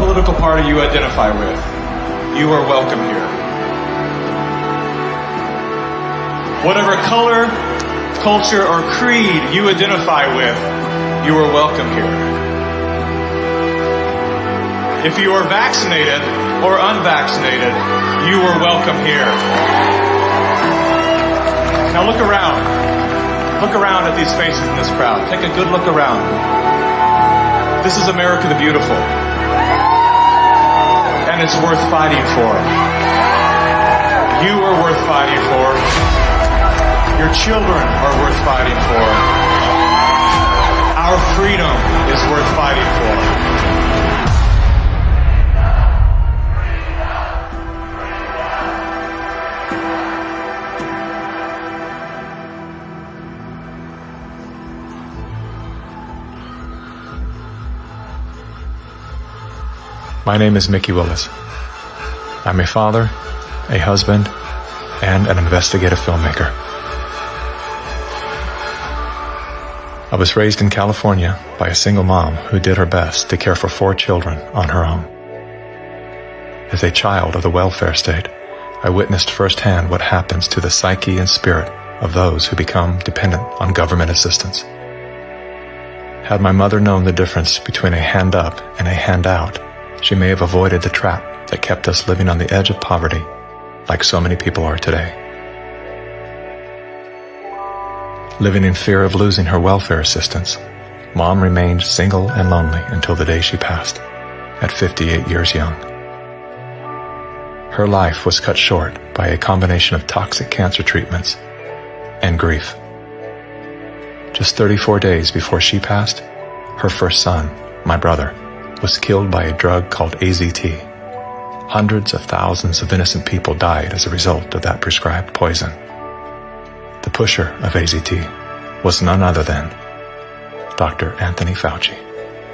political party you identify with, you are welcome here. Whatever color, culture, or creed you identify with, you are welcome here. If you are vaccinated or unvaccinated, you are welcome here. Now look around. Look around at these faces in this crowd. Take a good look around. This is America the Beautiful. And it's worth fighting for. You are worth fighting for. Your children are worth fighting for. Our freedom is worth fighting for. My name is Mikki Willis. I'm a father, a husband, and an investigative filmmaker. I was raised in California by a single mom who did her best to care for 4 children on her own. As a child of the welfare state, I witnessed firsthand what happens to the psyche and spirit of those who become dependent on government assistance. Had my mother known the difference between a hand up and a handout, she may have avoided the trap that kept us living on the edge of poverty, like so many people are today. Living in fear of losing her welfare assistance, Mom remained single and lonely until the day she passed, at 58 years young. Her life was cut short by a combination of toxic cancer treatments and grief. Just 34 days before she passed, her first son, my brother, was killed by a drug called AZT. Hundreds of thousands of innocent people died as a result of that prescribed poison. The pusher of AZT was none other than Dr. Anthony Fauci.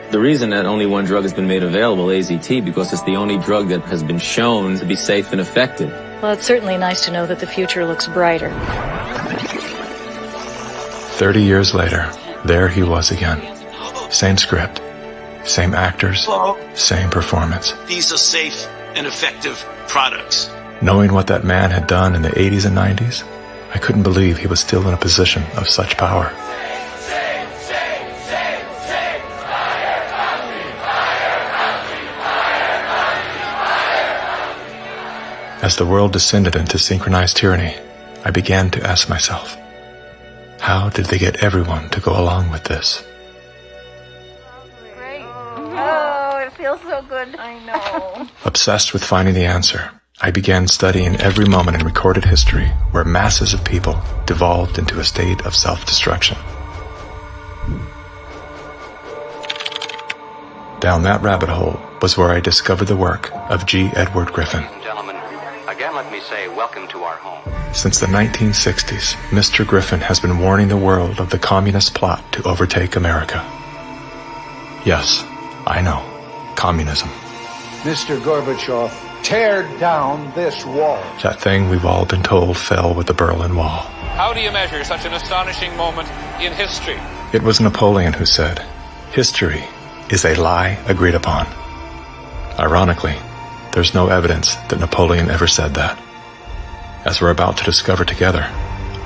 The reason that only one drug has been made available, AZT, because it's the only drug that has been shown to be safe and effective. Well, it's certainly nice to know that the future looks brighter. 30 years later, there he was again. Same script, same actors, same performance. These are safe and effective products. Knowing what that man had done in the 80s and 90s, I couldn't believe he was still in a position of such power. As the world descended into synchronized tyranny, I began to ask myself, how did they get everyone to go along with this? Great. Oh, it feels so good. I know. Obsessed with finding the answer, I began studying every moment in recorded history where masses of people devolved into a state of self-destruction. Down that rabbit hole was where I discovered the work of G. Edward Griffin. Gentlemen, again let me say welcome to our home. Since the 1960s, Mr. Griffin has been warning the world of the communist plot to overtake America. Yes, I know, communism. Mr. Gorbachev, tear down this wall. That thing we've all been told fell with the Berlin Wall. How do you measure such an astonishing moment in history? It was Napoleon who said, "History is a lie agreed upon." Ironically, there's no evidence that Napoleon ever said that. As we're about to discover together,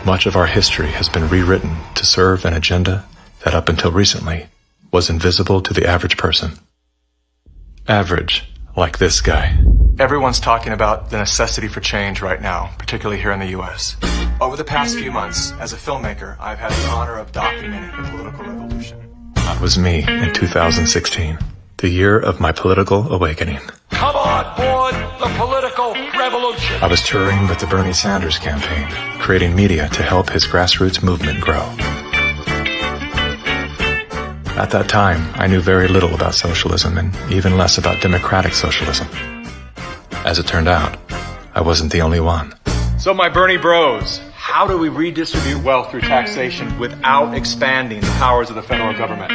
much of our history has been rewritten to serve an agenda that up until recently was invisible to the average person. Average, like this guy. Everyone's talking about the necessity for change right now, particularly here in the U.S. Over the past few months, as a filmmaker, I've had the honor of documenting the political revolution. That was me in 2016, the year of my political awakening. Come on board the political revolution. I was touring with the Bernie Sanders campaign, creating media to help his grassroots movement grow. At that time, I knew very little about socialism and even less about democratic socialism. As it turned out, I wasn't the only one. So my Bernie bros, how do we redistribute wealth through taxation without expanding the powers of the federal government?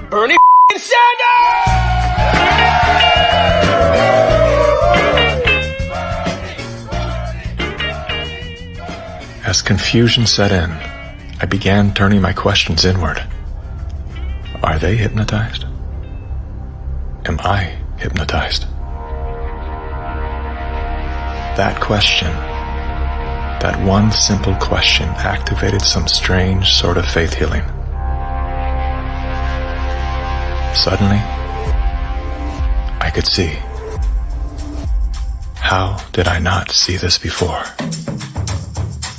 Bernie Sanders! As confusion set in, I began turning my questions inward. Are they hypnotized? am I hypnotized? That question, that one simple question, activated some strange sort of faith healing. Suddenly, I could see. How did I not see this before?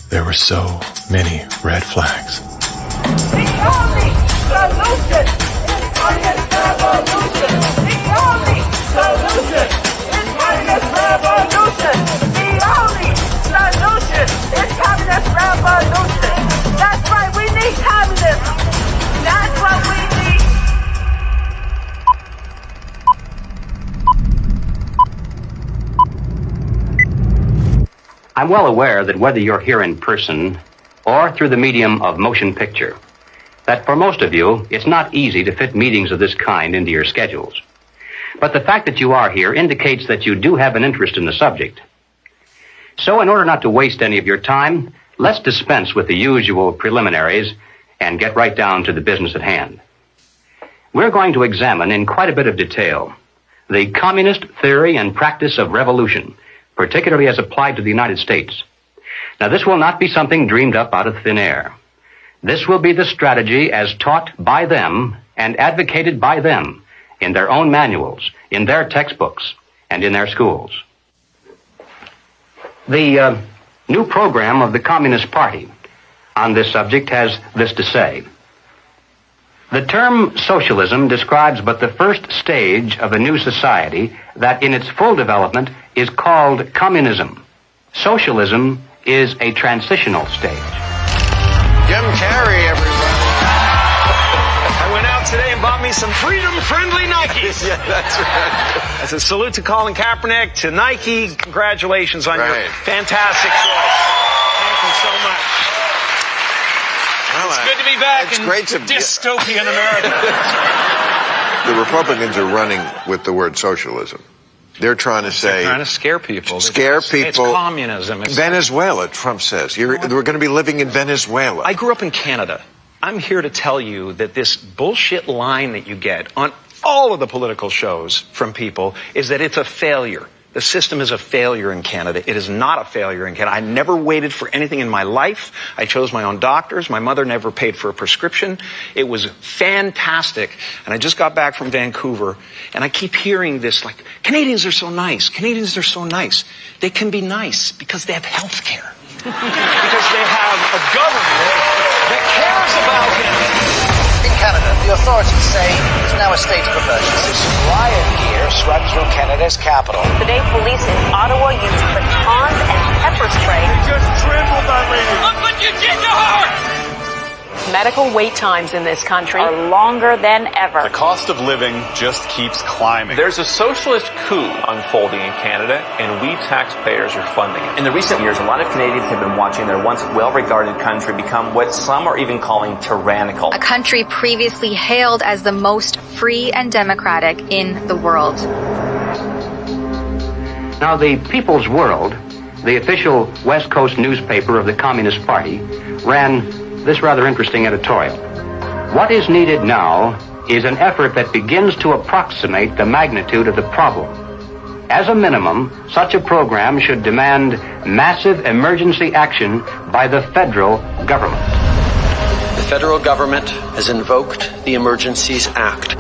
There were so many red flags. The only solution is communist revolution. The only solution is communist revolution. The only solution is communist revolution. That's right, we need communism. That's what we need. I'm well aware that whether you're here in person or through the medium of motion picture, that for most of you, it's not easy to fit meetings of this kind into your schedules. But the fact that you are here indicates that you do have an interest in the subject. So in order not to waste any of your time, let's dispense with the usual preliminaries and get right down to the business at hand. We're going to examine in quite a bit of detail the communist theory and practice of revolution, particularly as applied to the United States. Now, this will not be something dreamed up out of thin air. This will be the strategy as taught by them and advocated by them in their own manuals, in their textbooks, and in their schools. The new program of the Communist Party on this subject has this to say. The term socialism describes but the first stage of a new society that in its full development is called communism. Socialism is a transitional stage. Jim Carrey, everybody. I went out today and bought me some freedom-friendly Nikes. Yeah, that's right. As a salute to Colin Kaepernick, to Nike, congratulations on your fantastic choice. Thank you so much. Well, it's good to be back in great to dystopian America. The Republicans are running with the word socialism. They're trying to say... They're trying to scare people. Scare people. It's communism. It's Venezuela, Trump says. We're going to be living in Venezuela. I grew up in Canada. I'm here to tell you that this bullshit line that you get on all of the political shows from people is that it's a failure. The system is a failure in Canada. It is not a failure in Canada. I never waited for anything in my life. I chose my own doctors. My mother never paid for a prescription. It was fantastic. And I just got back from Vancouver, and I keep hearing this, like, Canadians are so nice. Canadians are so nice. They can be nice because they have health care. Because they have a government that cares about them. In Canada, the authorities say it's now a state of emergency. Riot gear swept through Canada's capital. Today, police in Ottawa used batons and pepper spray. They just trampled that lady. Look what you did to her! Medical wait times in this country are longer than ever. The cost of living just keeps climbing. There's a socialist coup unfolding in Canada, and we taxpayers are funding it. In the recent years, a lot of Canadians have been watching their once well-regarded country become what some are even calling tyrannical. A country previously hailed as the most free and democratic in the world. Now, the People's World, the official West Coast newspaper of the Communist Party, ran this rather interesting editorial. What is needed now is an effort that begins to approximate the magnitude of the problem. As a minimum, such a program should demand massive emergency action by the federal government. The federal government has invoked the Emergencies Act.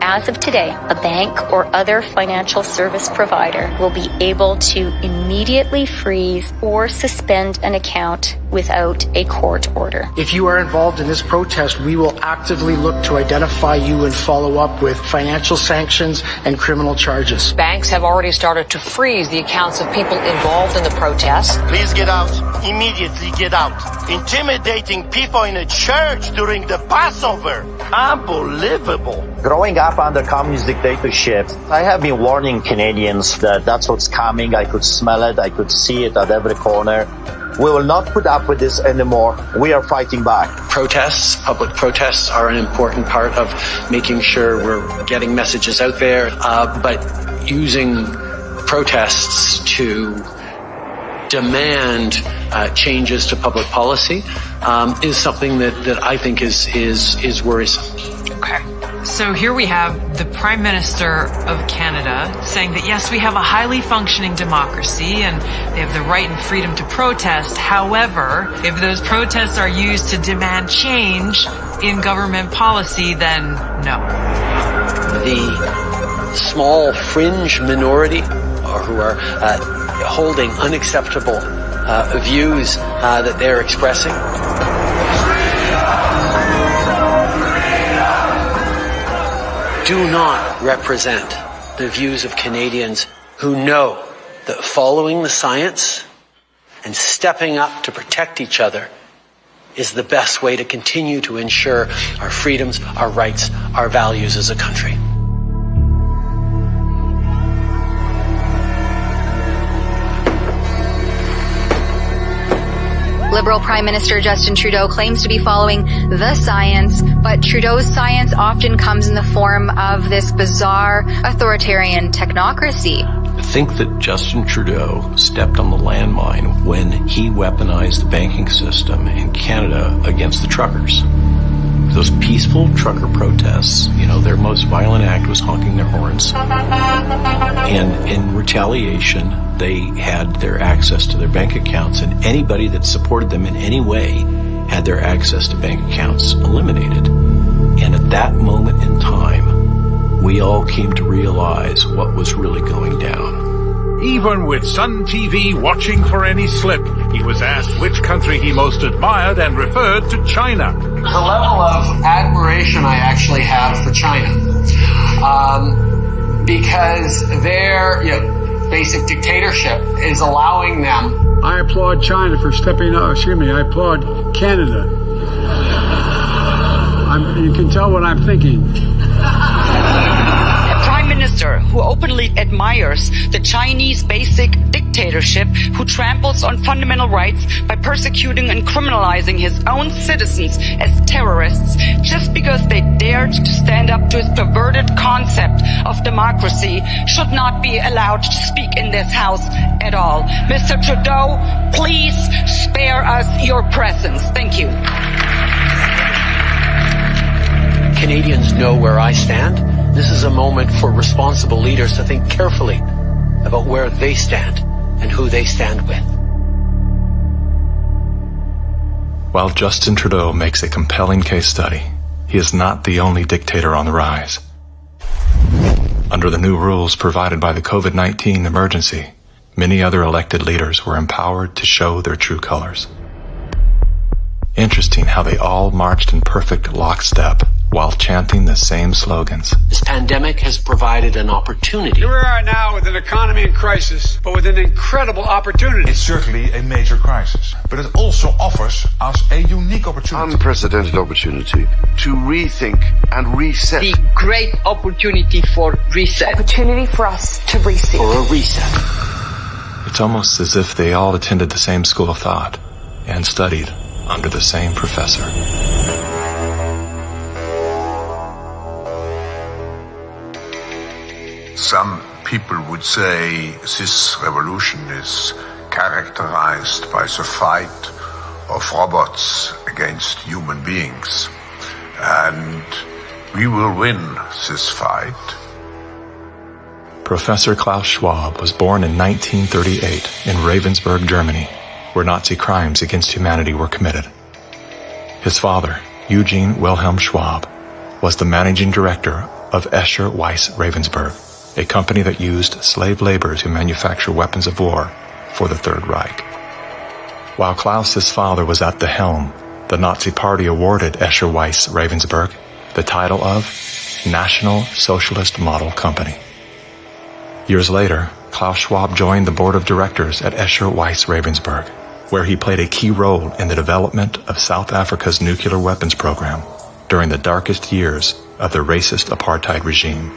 As of today, a bank or other financial service provider will be able to immediately freeze or suspend an account without a court order. If you are involved in this protest, we will actively look to identify you and follow up with financial sanctions and criminal charges. Banks have already started to freeze the accounts of people involved in the protest. Please get out. Immediately get out. Intimidating people in a church during the Passover. Unbelievable. Growing up under communist dictatorship, I have been warning Canadians that that's what's coming. I could smell it. I could see it at every corner. We will not put up with this anymore. We are fighting back. Protests, public protests are an important part of making sure we're getting messages out there, but using protests to demand changes to public policy is something that I think is worrisome. Okay. So here we have the Prime Minister of Canada saying that, yes, we have a highly functioning democracy and they have the right and freedom to protest. However, if those protests are used to demand change in government policy, then no. The small fringe minority who are holding unacceptable views that they're expressing. Do not represent the views of Canadians who know that following the science and stepping up to protect each other is the best way to continue to ensure our freedoms, our rights, our values as a country. Liberal Prime Minister Justin Trudeau claims to be following the science, but Trudeau's science often comes in the form of this bizarre authoritarian technocracy. I think that Justin Trudeau stepped on the landmine when he weaponized the banking system in Canada against the truckers. Those peaceful trucker protests, their most violent act was honking their horns. And in retaliation, they had their access to their bank accounts, and anybody that supported them in any way had their access to bank accounts eliminated. And at that moment in time, we all came to realize what was really going down. Even with Sun TV watching for any slip, he was asked which country he most admired and referred to China. The level of admiration I actually have for China, because their basic dictatorship is allowing them. I applaud China for stepping up. I applaud Canada. You can tell what I'm thinking. A prime minister who openly admires the Chinese basic dictatorship, who tramples on fundamental rights by persecuting and criminalizing his own citizens as terrorists just because they dared to stand up to his perverted concept of democracy, should not be allowed to speak in this house at all. Mr. Trudeau, please spare us your presence. Thank you. Canadians know where I stand. This is a moment for responsible leaders to think carefully about where they stand and who they stand with. While Justin Trudeau makes a compelling case study, he is not the only dictator on the rise. Under the new rules provided by the COVID-19 emergency, many other elected leaders were empowered to show their true colors. Interesting how they all marched in perfect lockstep while chanting the same slogans. This pandemic has provided an opportunity. Here we are now with an economy in crisis, but with an incredible opportunity. It's certainly a major crisis, but it also offers us a unique opportunity. Unprecedented opportunity to rethink and reset. The great opportunity for reset. Opportunity for us to reset. For a reset. It's almost as if they all attended the same school of thought and studied under the same professor. Some people would say this revolution is characterized by the fight of robots against human beings. And we will win this fight. Professor Klaus Schwab was born in 1938 in Ravensburg, Germany, where Nazi crimes against humanity were committed. His father, Eugene Wilhelm Schwab, was the managing director of Escher Weiss Ravensburg, a company that used slave labor to manufacture weapons of war for the Third Reich. While Klaus's father was at the helm, the Nazi Party awarded Escher Weiss Ravensburg the title of National Socialist Model Company. Years later, Klaus Schwab joined the board of directors at Escher Weiss Ravensburg, where he played a key role in the development of South Africa's nuclear weapons program during the darkest years of the racist apartheid regime.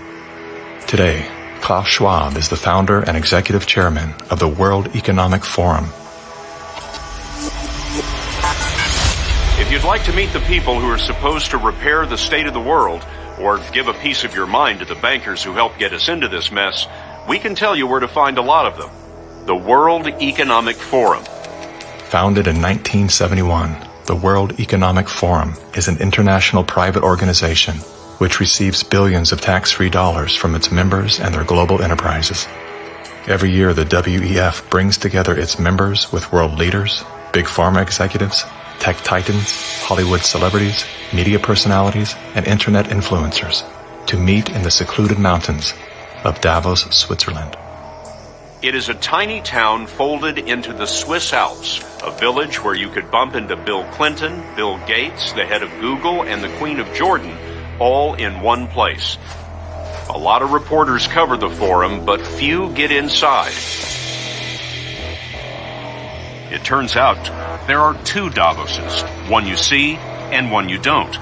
Today, Klaus Schwab is the founder and executive chairman of the World Economic Forum. If you'd like to meet the people who are supposed to repair the state of the world, or give a piece of your mind to the bankers who helped get us into this mess, we can tell you where to find a lot of them. The World Economic Forum. Founded in 1971, the World Economic Forum is an international private organization which receives billions of tax-free dollars from its members and their global enterprises. Every year, the WEF brings together its members with world leaders, big pharma executives, tech titans, Hollywood celebrities, media personalities, and internet influencers to meet in the secluded mountains of Davos, Switzerland. It is a tiny town folded into the Swiss Alps, a village where you could bump into Bill Clinton, Bill Gates, the head of Google, and the Queen of Jordan, all in one place. A lot of reporters cover the forum, but few get inside. It turns out there are two Davoses, one you see and one you don't.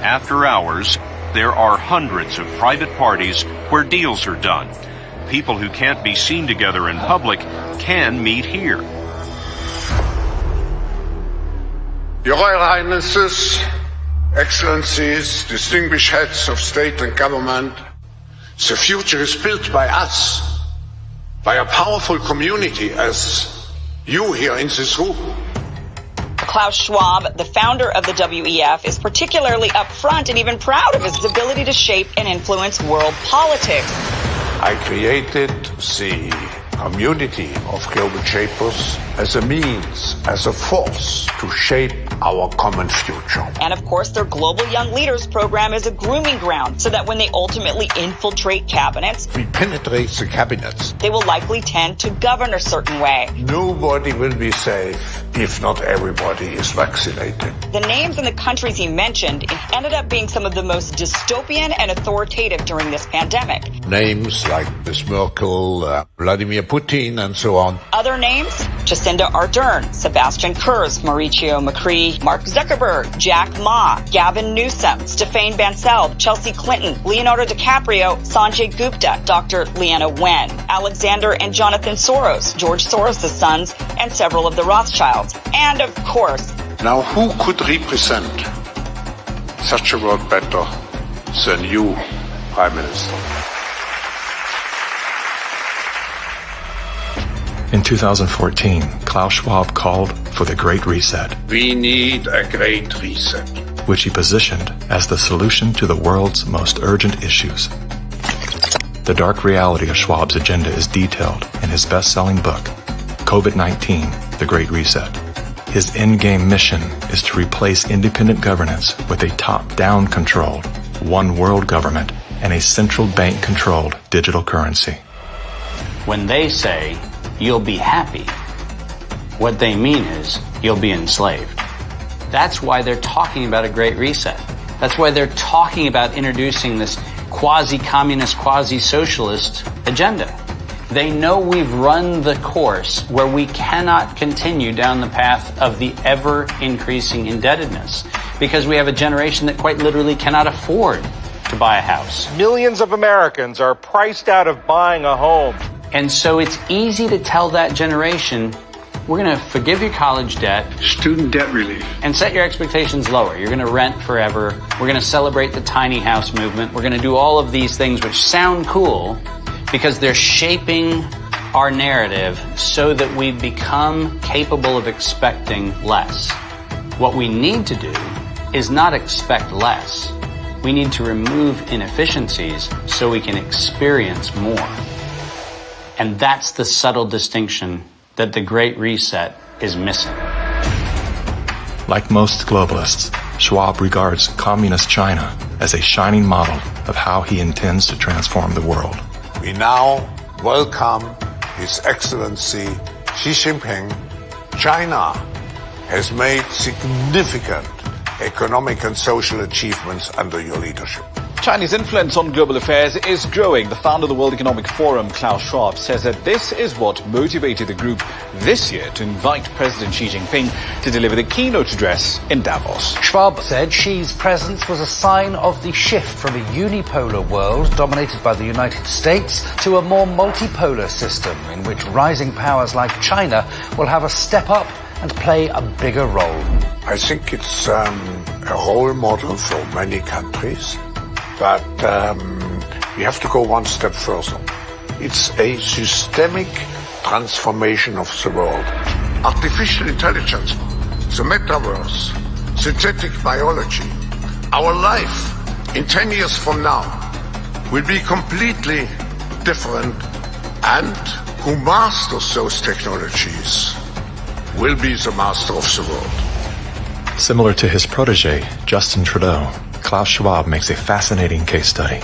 After hours, there are hundreds of private parties where deals are done. People who can't be seen together in public can meet here. Your Royal Highnesses, Excellencies, distinguished heads of state and government, the future is built by us, by a powerful community as you here in this room. Klaus Schwab, the founder of the WEF, is particularly upfront and even proud of his ability to shape and influence world politics. I created the community of global shapers as a means, as a force to shape our common future. And of course, their Global Young Leaders program is a grooming ground so that when they ultimately infiltrate cabinets, we penetrate the cabinets. They will likely tend to govern a certain way. Nobody will be safe if not everybody is vaccinated. The names and the countries he mentioned ended up being some of the most dystopian and authoritative during this pandemic. Names like Ms. Merkel, Vladimir Putin, and so on. Other names? Jacinda Ardern, Sebastian Kurz, Mauricio Macri, Mark Zuckerberg, Jack Ma, Gavin Newsom, Stéphane Bancel, Chelsea Clinton, Leonardo DiCaprio, Sanjay Gupta, Dr. Leana Wen, Alexander and Jonathan Soros, George Soros' sons, and several of the Rothschilds. And of course... Now who could represent such a world better than you, Prime Minister? In 2014, Klaus Schwab called for the Great Reset. We need a Great Reset. Which he positioned as the solution to the world's most urgent issues. The dark reality of Schwab's agenda is detailed in his best-selling book, COVID-19, The Great Reset. His endgame mission is to replace independent governance with a top-down controlled, one world government and a central bank-controlled digital currency. When they say, you'll be happy, what they mean is you'll be enslaved. That's why they're talking about a great reset. That's why they're talking about introducing this quasi-communist, quasi-socialist agenda. They know we've run the course where we cannot continue down the path of the ever-increasing indebtedness because we have a generation that quite literally cannot afford to buy a house. Millions of Americans are priced out of buying a home. And so it's easy to tell that generation, we're going to forgive your college debt. Student debt relief. And set your expectations lower. You're going to rent forever. We're going to celebrate the tiny house movement. We're going to do all of these things which sound cool because they're shaping our narrative so that we become capable of expecting less. What we need to do is not expect less. We need to remove inefficiencies so we can experience more. And that's the subtle distinction that the Great Reset is missing. Like most globalists, Schwab regards communist China as a shining model of how he intends to transform the world. We now welcome His Excellency Xi Jinping. China has made significant economic and social achievements under your leadership. Chinese influence on global affairs is growing. The founder of the World Economic Forum, Klaus Schwab, says that this is what motivated the group this year to invite President Xi Jinping to deliver the keynote address in Davos. Schwab said Xi's presence was a sign of the shift from a unipolar world dominated by the United States to a more multipolar system in which rising powers like China will have a step up and play a bigger role. I think it's a role model for many countries. But we have to go one step further. It's a systemic transformation of the world. Artificial intelligence, the metaverse, synthetic biology, our life in 10 years from now will be completely different, and who masters those technologies will be the master of the world. Similar to his protege, Justin Trudeau, Klaus Schwab makes a fascinating case study.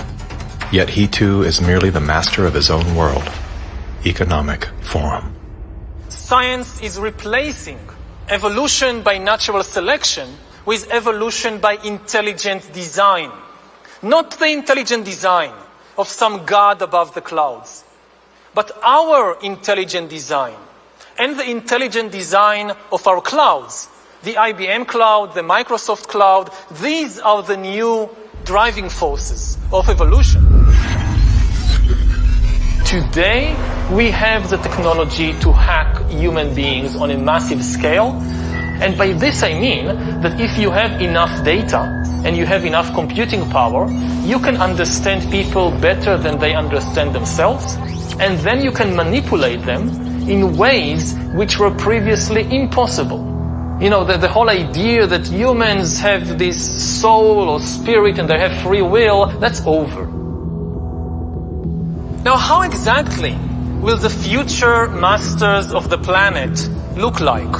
Yet he too is merely the master of his own world. Economic Forum. Science is replacing evolution by natural selection with evolution by intelligent design. Not the intelligent design of some god above the clouds, but our intelligent design and the intelligent design of our clouds. The IBM cloud, the Microsoft cloud, these are the new driving forces of evolution. Today, we have the technology to hack human beings on a massive scale. And by this I mean that if you have enough data and you have enough computing power, you can understand people better than they understand themselves. And then you can manipulate them in ways which were previously impossible. You know, the whole idea that humans have this soul or spirit and they have free will, that's over. Now, how exactly will the future masters of the planet look like?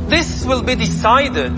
This will be decided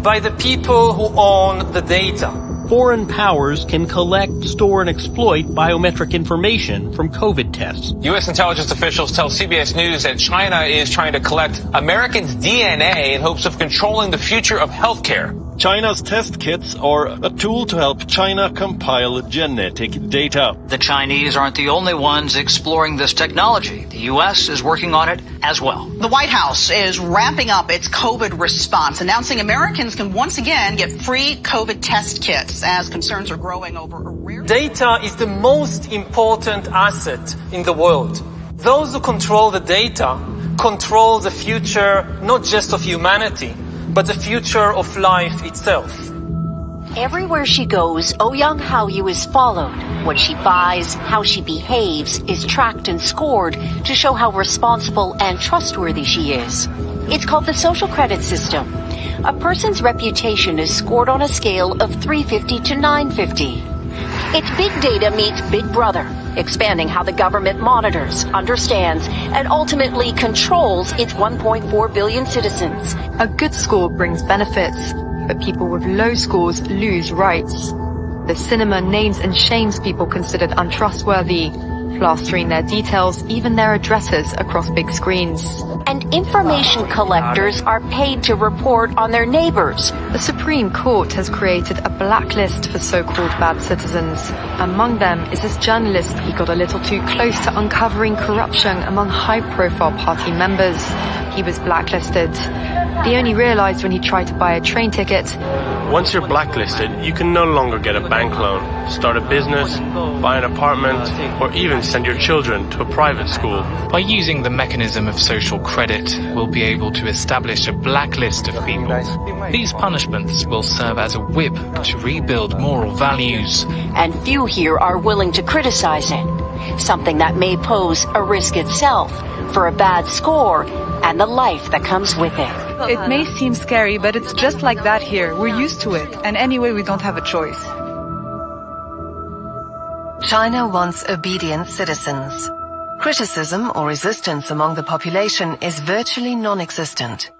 by the people who own the data. Foreign powers can collect, store, and exploit biometric information from COVID tests. U.S. intelligence officials tell CBS News that China is trying to collect Americans' DNA in hopes of controlling the future of healthcare. China's test kits are a tool to help China compile genetic data. The Chinese aren't the only ones exploring this technology. The U.S. is working on it as well. The White House is ramping up its COVID response, announcing Americans can once again get free COVID test kits as concerns are growing over a rare... Data is the most important asset in the world. Those who control the data control the future not just of humanity, but the future of life itself. Everywhere she goes, Ouyang Haoyu is followed. What she buys, how she behaves, is tracked and scored to show how responsible and trustworthy she is. It's called the social credit system. A person's reputation is scored on a scale of 350 to 950. It's big data meets Big Brother, expanding how the government monitors, understands, and ultimately controls its 1.4 billion citizens. A good score brings benefits, but people with low scores lose rights. The cinema names and shames people considered untrustworthy, plastering their details, even their addresses, across big screens. And information collectors are paid to report on their neighbors. The Supreme Court has created a blacklist for so-called bad citizens. Among them is this journalist who got a little too close to uncovering corruption among high-profile party members. He was blacklisted. He only realized when he tried to buy a train ticket. Once you're blacklisted, you can no longer get a bank loan, start a business, buy an apartment, or even send your children to a private school. By using the mechanism of social credit, we'll be able to establish a blacklist of people. These punishments will serve as a whip to rebuild moral values. And few here are willing to criticize it, something that may pose a risk itself for a bad score and the life that comes with it. It may seem scary, but it's just like that here. We're used to it, and anyway, we don't have a choice. China wants obedient citizens. Criticism or resistance among the population is virtually non-existent.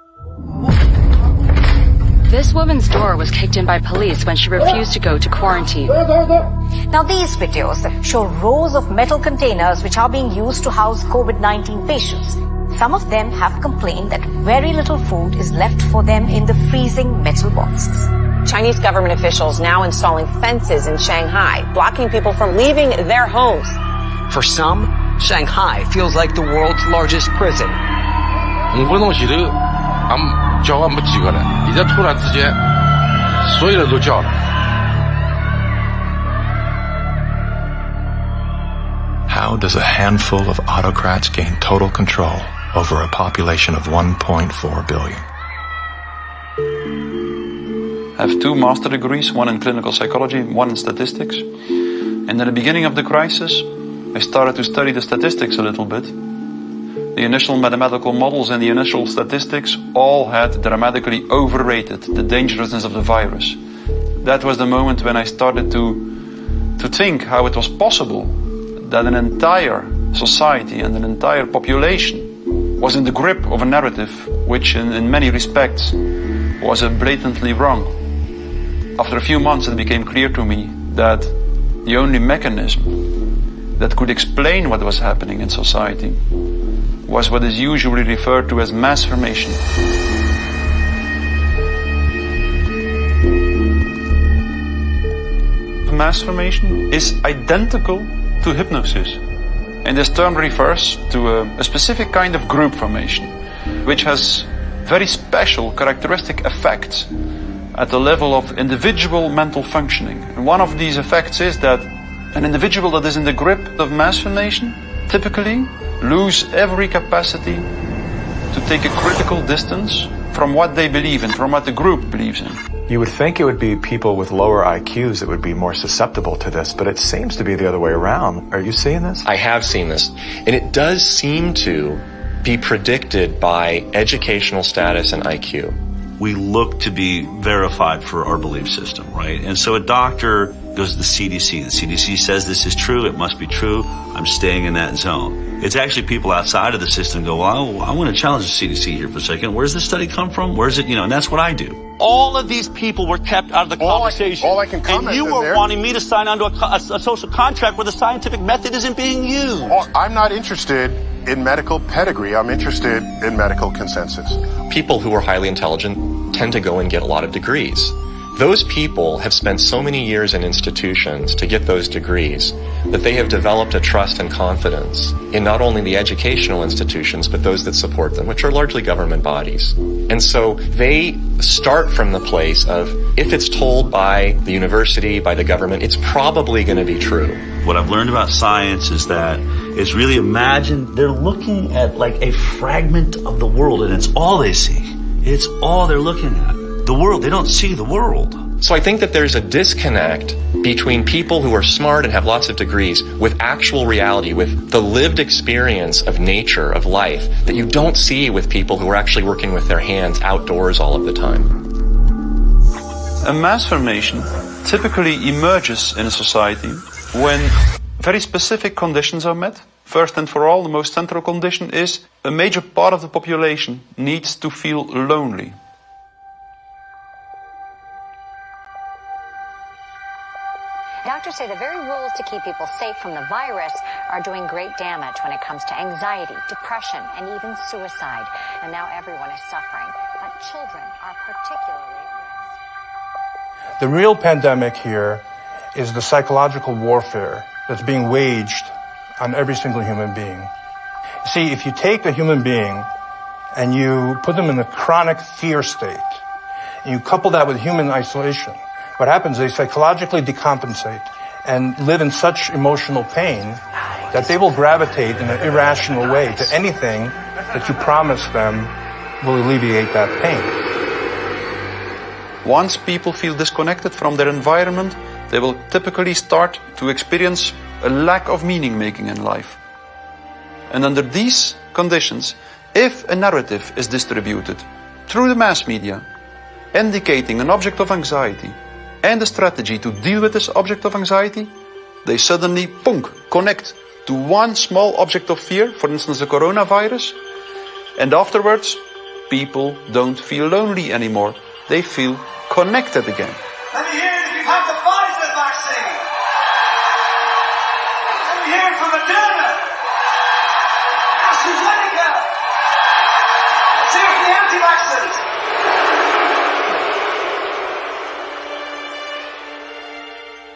This woman's door was kicked in by police when she refused to go to quarantine. Now these videos show rows of metal containers which are being used to house COVID-19 patients. Some of them have complained that very little food is left for them in the freezing metal boxes. Chinese government officials now installing fences in Shanghai, blocking people from leaving their homes. For some, Shanghai feels like the world's largest prison. How does a handful of autocrats gain total control over a population of 1.4 billion? I have 2 master degrees, one in clinical psychology, one in statistics. And at the beginning of the crisis, I started to study the statistics a little bit. The initial mathematical models and the initial statistics all had dramatically overrated the dangerousness of the virus. That was the moment when I started to think how it was possible that an entire society and an entire population was in the grip of a narrative which in many respects was blatantly wrong. After a few months it became clear to me that the only mechanism that could explain what was happening in society was what is usually referred to as mass formation. Mass formation is identical to hypnosis. And this term refers to a specific kind of group formation, which has very special characteristic effects at the level of individual mental functioning. And one of these effects is that an individual that is in the grip of mass formation typically lose every capacity to take a critical distance from what they believe in, from what the group believes in. You would think it would be people with lower IQs that would be more susceptible to this, but it seems to be the other way around. Are you seeing this? I have seen this. And it does seem to be predicted by educational status and IQ. We look to be verified for our belief system, right? And so a doctor goes to the CDC. The CDC says this is true, it must be true, I'm staying in that zone. It's actually people outside of the system go, well, I want to challenge the CDC here for a second. Where's this study come from? Where's it, and that's what I do. All of these people were kept out of the conversation. All I can comment and you were wanting me to sign onto a social contract where the scientific method isn't being used. I'm not interested in medical pedigree. I'm interested in medical consensus. People who are highly intelligent tend to go and get a lot of degrees. Those people have spent so many years in institutions to get those degrees that they have developed a trust and confidence in not only the educational institutions, but those that support them, which are largely government bodies. And so they start from the place of, if it's told by the university, by the government, it's probably going to be true. What I've learned about science is that it's really they're looking at like a fragment of the world, and it's all they see. It's all they're looking at. The world, they don't see the world. So I think that there's a disconnect between people who are smart and have lots of degrees with actual reality, with the lived experience of nature, of life, that you don't see with people who are actually working with their hands outdoors all of the time. A mass formation typically emerges in a society when very specific conditions are met. First and for all, the most central condition is a major part of the population needs to feel lonely. Doctors say the very rules to keep people safe from the virus are doing great damage when it comes to anxiety, depression, and even suicide. And now everyone is suffering, but children are particularly at risk. The real pandemic here is the psychological warfare that's being waged on every single human being. See, if you take a human being and you put them in a chronic fear state, and you couple that with human isolation, what happens is they psychologically decompensate and live in such emotional pain that they will gravitate in an irrational way to anything that you promise them will alleviate that pain. Once people feel disconnected from their environment, they will typically start to experience a lack of meaning making in life. And under these conditions, if a narrative is distributed through the mass media, indicating an object of anxiety, and a strategy to deal with this object of anxiety, they suddenly, connect to one small object of fear, for instance the coronavirus, and afterwards, people don't feel lonely anymore. They feel connected again. Let me hear it if you've had the Pfizer vaccine. Let me hear it from Moderna. AstraZeneca. Let's hear it from the anti-vaxxers.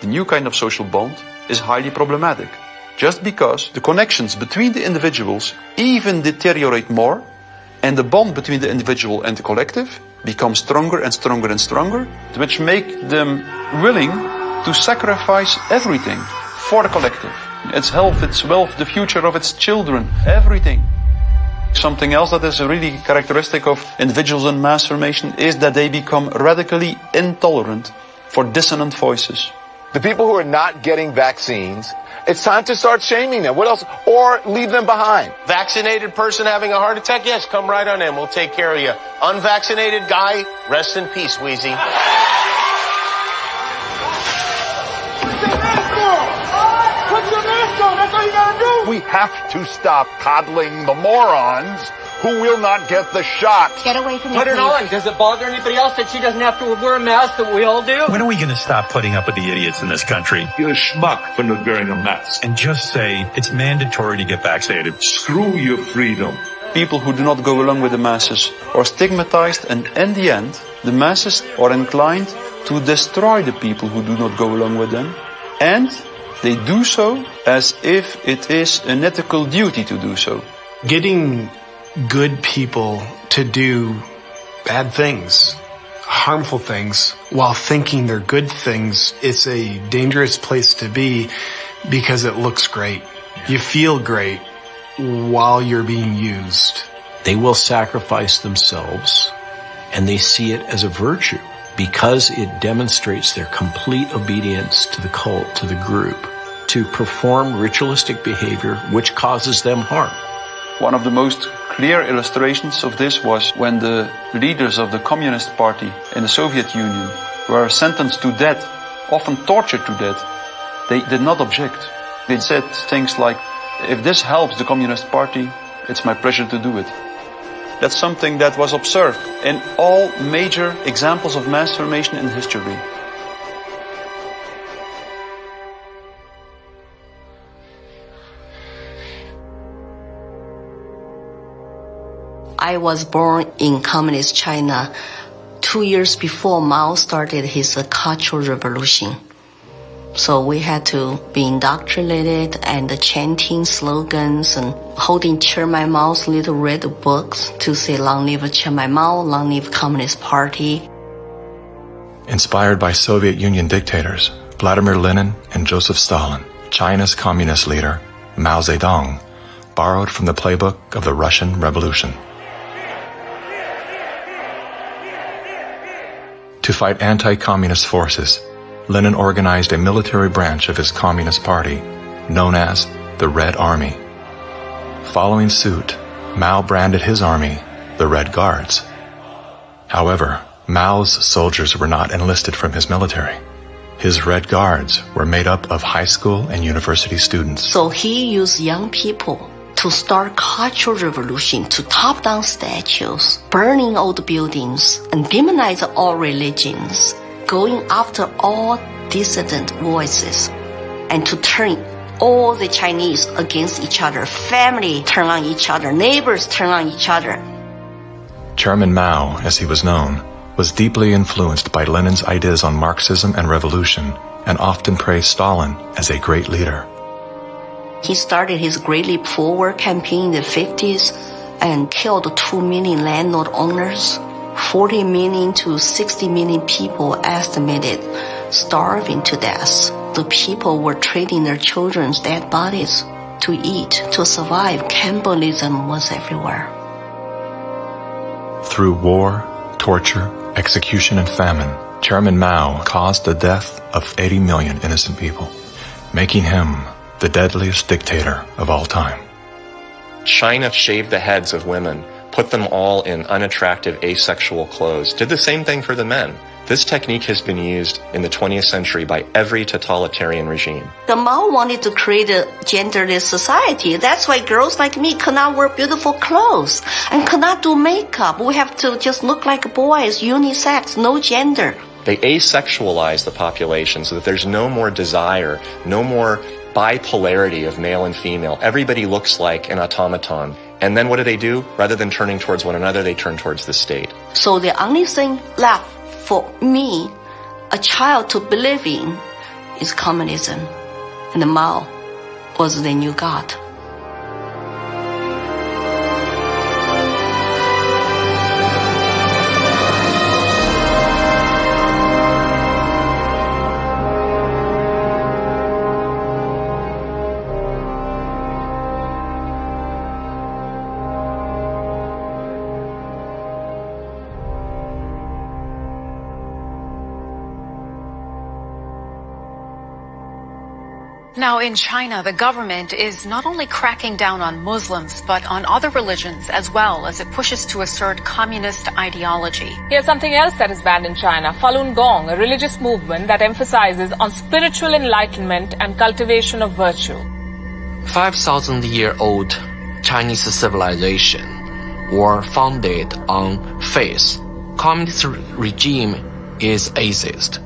The new kind of social bond is highly problematic, just because the connections between the individuals even deteriorate more, and the bond between the individual and the collective becomes stronger and stronger and stronger, which make them willing to sacrifice everything for the collective. Its health, its wealth, the future of its children, everything. Something else that is really characteristic of individuals in mass formation is that they become radically intolerant for dissonant voices. The people who are not getting vaccines, it's time to start shaming them. What else? Or leave them behind. Vaccinated person having a heart attack? Yes, come right on in. We'll take care of you. Unvaccinated guy? Rest in peace, Wheezy. Put your mask on! That's all you gotta do! We have to stop coddling the morons who will not get the shot. Get away from me, Put it please. on. Does it bother anybody else that she doesn't have to wear a mask that we all do? When are we going to stop putting up with the idiots in this country? You're a schmuck for not wearing a mask. And just say it's mandatory to get vaccinated. Screw your freedom. People who do not go along with the masses are stigmatized, and in the end, the masses are inclined to destroy the people who do not go along with them. And they do so as if it is an ethical duty to do so. Getting good people to do bad things, harmful things, while thinking they're good things, it's a dangerous place to be because it looks great. You feel great while you're being used. They will sacrifice themselves, and they see it as a virtue because it demonstrates their complete obedience to the cult, to the group, to perform ritualistic behavior which causes them harm. One of the most clear illustrations of this was when the leaders of the Communist Party in the Soviet Union were sentenced to death, often tortured to death. They did not object. They said things like, if this helps the Communist Party, it's my pleasure to do it. That's something that was observed in all major examples of mass formation in history. I was born in Communist China 2 years before Mao started his Cultural Revolution. So we had to be indoctrinated and chanting slogans and holding Chairman Mao's little red books to say, long live Chairman Mao, long live Communist Party. Inspired by Soviet Union dictators Vladimir Lenin and Joseph Stalin, China's communist leader, Mao Zedong, borrowed from the playbook of the Russian Revolution. To fight anti-communist forces, Lenin organized a military branch of his Communist Party, known as the Red Army. Following suit, Mao branded his army the Red Guards. However, Mao's soldiers were not enlisted from his military. His Red Guards were made up of high school and university students. So he used young people to start cultural revolution, to top down statues, burning old buildings, and demonize all religions, going after all dissident voices, and to turn all the Chinese against each other, family turn on each other, neighbors turn on each other. Chairman Mao, as he was known, was deeply influenced by Lenin's ideas on Marxism and revolution, and often praised Stalin as a great leader. He started his Great Leap Forward campaign in the 50s and killed 2 million landlord owners, 40 million to 60 million people estimated starving to death. The people were trading their children's dead bodies to eat, to survive. Cannibalism was everywhere. Through war, torture, execution, and famine, Chairman Mao caused the death of 80 million innocent people, making him the deadliest dictator of all time. China shaved the heads of women, put them all in unattractive asexual clothes, did the same thing for the men. This technique has been used in the 20th century by every totalitarian regime. The Mao wanted to create a genderless society. That's why girls like me cannot wear beautiful clothes and cannot do makeup. We have to just look like boys, unisex, no gender. They asexualize the population so that there's no more desire, no more bipolarity of male and female. Everybody looks like an automaton. And then what do? Rather than turning towards one another, they turn towards the state. So the only thing left for me, a child to believe in, is communism. And Mao was the new God. Now, in China, the government is not only cracking down on Muslims, but on other religions as well, as it pushes to assert communist ideology. Here's something else that is banned in China: Falun Gong, a religious movement that emphasizes on spiritual enlightenment and cultivation of virtue. 5,000-year-old Chinese civilization were founded on faith. Communist regime is atheist.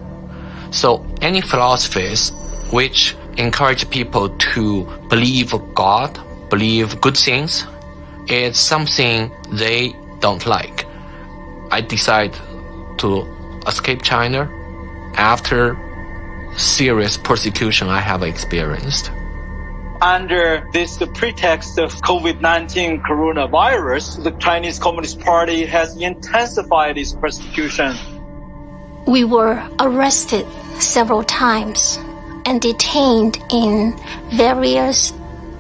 So any philosophies which encourage people to believe God, believe good things, it's something they don't like. I decided to escape China after serious persecution I have experienced. Under this pretext of COVID-19 coronavirus, the Chinese Communist Party has intensified its persecution. We were arrested several times and detained in various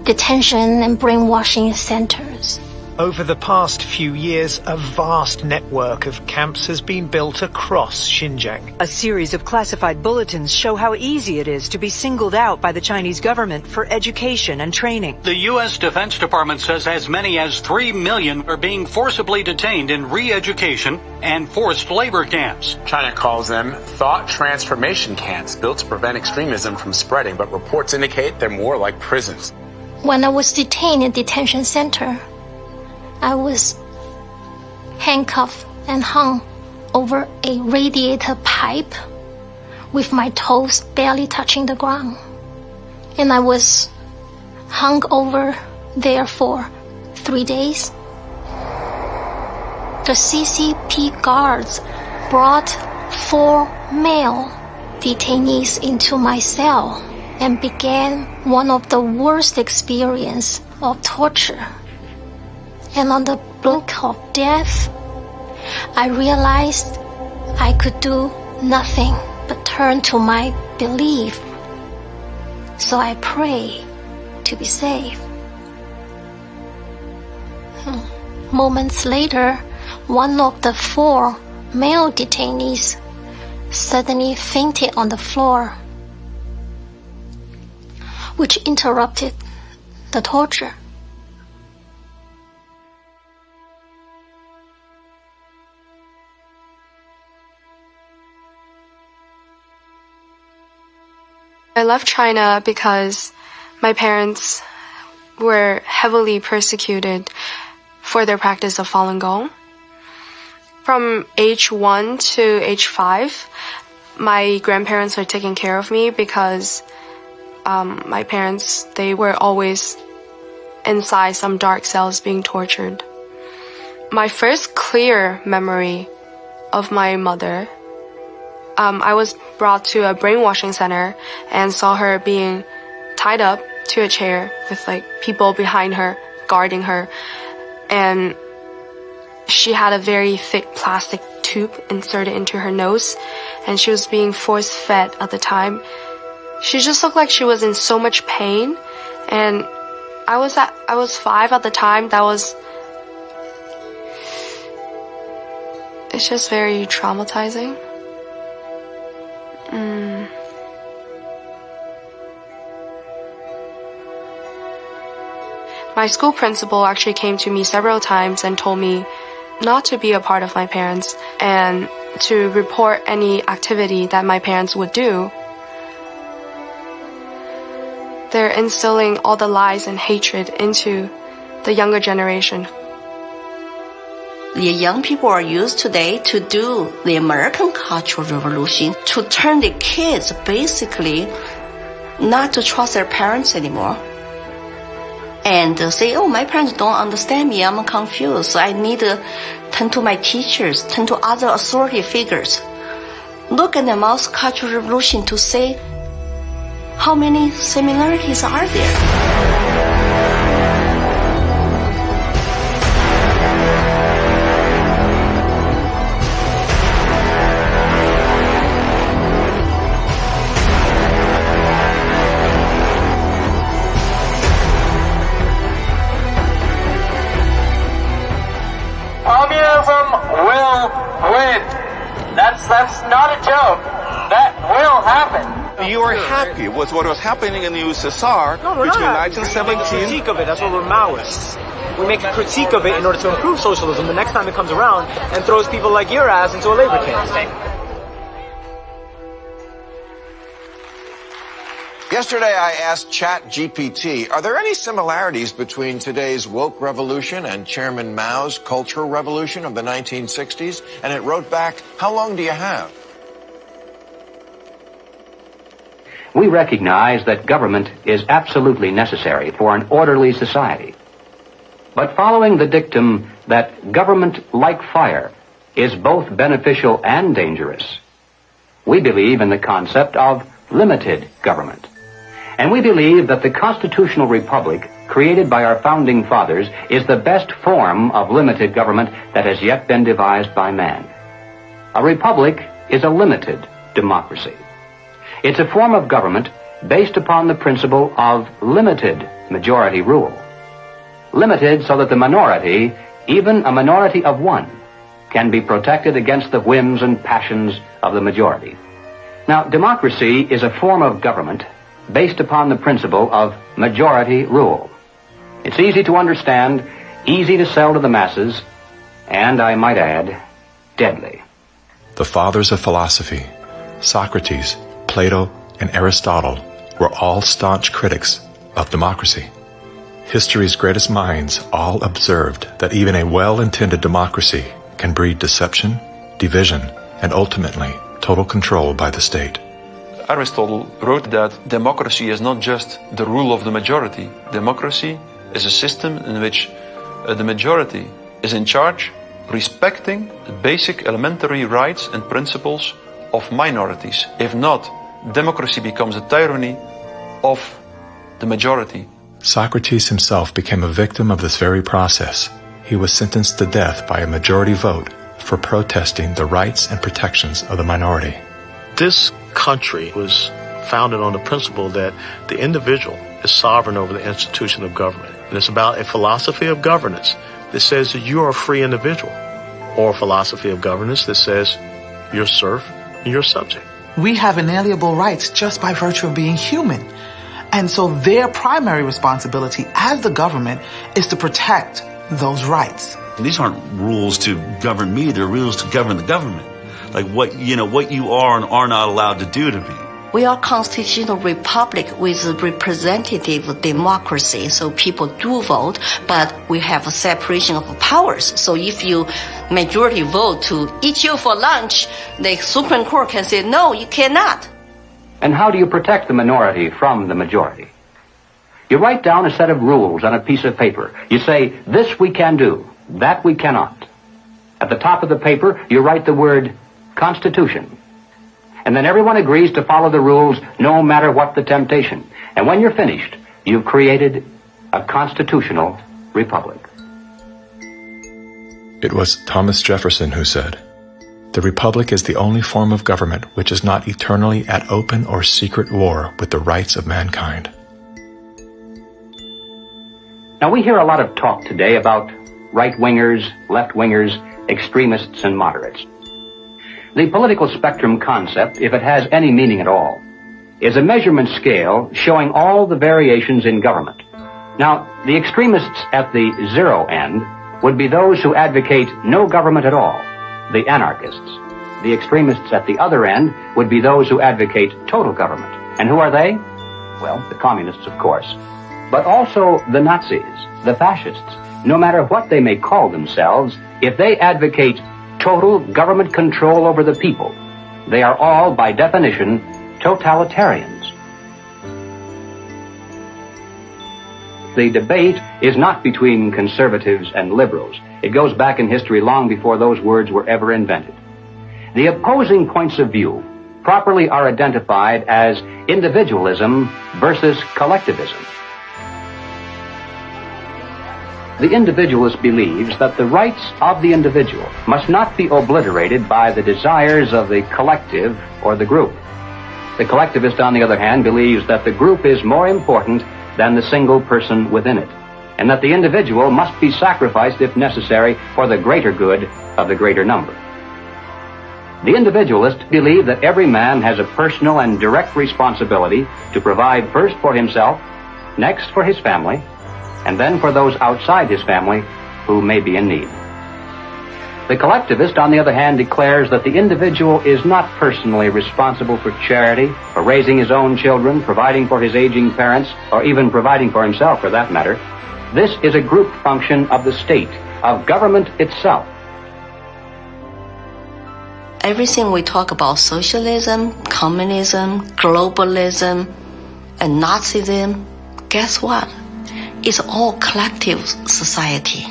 detention and brainwashing centers. Over the past few years, a vast network of camps has been built across Xinjiang. A series of classified bulletins show how easy it is to be singled out by the Chinese government for education and training. The U.S. Defense Department says as many as 3 million are being forcibly detained in re-education and forced labor camps. China calls them thought transformation camps built to prevent extremism from spreading, but reports indicate they're more like prisons. When I was detained in detention center, I was handcuffed and hung over a radiator pipe with my toes barely touching the ground. And I was hung over there for 3 days. The CCP guards brought 4 male detainees into my cell and began one of the worst experiences of torture. And on the brink of death, I realized I could do nothing but turn to my belief. So I pray to be saved. Moments later, one of the 4 male detainees suddenly fainted on the floor, which interrupted the torture. I left China because my parents were heavily persecuted for their practice of Falun Gong. From age 1 to age 5, my grandparents were taking care of me because my parents, they were always inside some dark cells being tortured. My first clear memory of my mother, I was brought to a brainwashing center and saw her being tied up to a chair with like people behind her guarding her, and she had a very thick plastic tube inserted into her nose, and she was being force-fed at the time. She just looked like she was in so much pain, and I was 5 at the time. It's just very traumatizing. My school principal actually came to me several times and told me not to be a part of my parents and to report any activity that my parents would do. They're instilling all the lies and hatred into the younger generation. The young people are used today to do the American Cultural Revolution, to turn the kids basically not to trust their parents anymore. And say, oh, my parents don't understand me, I'm confused, so I need to turn to my teachers, turn to other authority figures. Look at the Mao's Cultural Revolution to say how many similarities are there. Communism will win. That's not a joke. That will happen. You are happy with what was happening in the USSR between 1917... critique of it. That's what we're Maoists. We make a critique of it in order to improve socialism the next time it comes around and throws people like your ass into a labor camp. Yesterday I asked ChatGPT, are there any similarities between today's woke revolution and Chairman Mao's cultural revolution of the 1960s? And it wrote back, how long do you have? We recognize that government is absolutely necessary for an orderly society. But following the dictum that government, like fire, is both beneficial and dangerous, we believe in the concept of limited government. And we believe that the constitutional republic created by our founding fathers is the best form of limited government that has yet been devised by man. A republic is a limited democracy. It's a form of government based upon the principle of limited majority rule. Limited so that the minority, even a minority of one, can be protected against the whims and passions of the majority. Now, democracy is a form of government based upon the principle of majority rule. It's easy to understand, easy to sell to the masses, and, I might add, deadly. The fathers of philosophy, Socrates, Plato, and Aristotle, were all staunch critics of democracy. History's greatest minds all observed that even a well-intended democracy can breed deception, division, and ultimately total control by the state. Aristotle wrote that democracy is not just the rule of the majority. Democracy is a system in which the majority is in charge, respecting the basic elementary rights and principles of minorities. If not, democracy becomes a tyranny of the majority. Socrates himself became a victim of this very process. He was sentenced to death by a majority vote for protesting the rights and protections of the minority. This country was founded on the principle that the individual is sovereign over the institution of government. And it's about a philosophy of governance that says that you are a free individual, or a philosophy of governance that says you're serf and you're subject. We have inalienable rights just by virtue of being human. And so their primary responsibility as the government is to protect those rights. These aren't rules to govern me, they're rules to govern the government. Like what you are and are not allowed to do to me. We are constitutional republic with representative democracy, so people do vote, but we have a separation of powers. So if you majority vote to eat you for lunch, the Supreme Court can say, no, you cannot. And how do you protect the minority from the majority? You write down a set of rules on a piece of paper. You say, this we can do, that we cannot. At the top of the paper, you write the word Constitution. And then everyone agrees to follow the rules no matter what the temptation. And when you're finished, you've created a constitutional republic. It was Thomas Jefferson who said, "The republic is the only form of government which is not eternally at open or secret war with the rights of mankind." Now, we hear a lot of talk today about right-wingers, left-wingers, extremists, and moderates. The political spectrum concept, if it has any meaning at all, is a measurement scale showing all the variations in government. Now, the extremists at the zero end would be those who advocate no government at all, the anarchists. The extremists at the other end would be those who advocate total government. And who are they? Well, the communists, of course. But also the Nazis, the fascists. No matter what they may call themselves, if they advocate total government control over the people, they are all, by definition, totalitarians. The debate is not between conservatives and liberals. It goes back in history long before those words were ever invented. The opposing points of view properly are identified as individualism versus collectivism. The individualist believes that the rights of the individual must not be obliterated by the desires of the collective or the group. The collectivist, on the other hand, believes that the group is more important than the single person within it, and that the individual must be sacrificed if necessary for the greater good of the greater number. The individualists believe that every man has a personal and direct responsibility to provide first for himself, next for his family, and then for those outside his family who may be in need. The collectivist, on the other hand, declares that the individual is not personally responsible for charity, for raising his own children, providing for his aging parents, or even providing for himself, for that matter. This is a group function of the state, of government itself. Everything we talk about, socialism, communism, globalism, and Nazism, guess what? It's all collective society.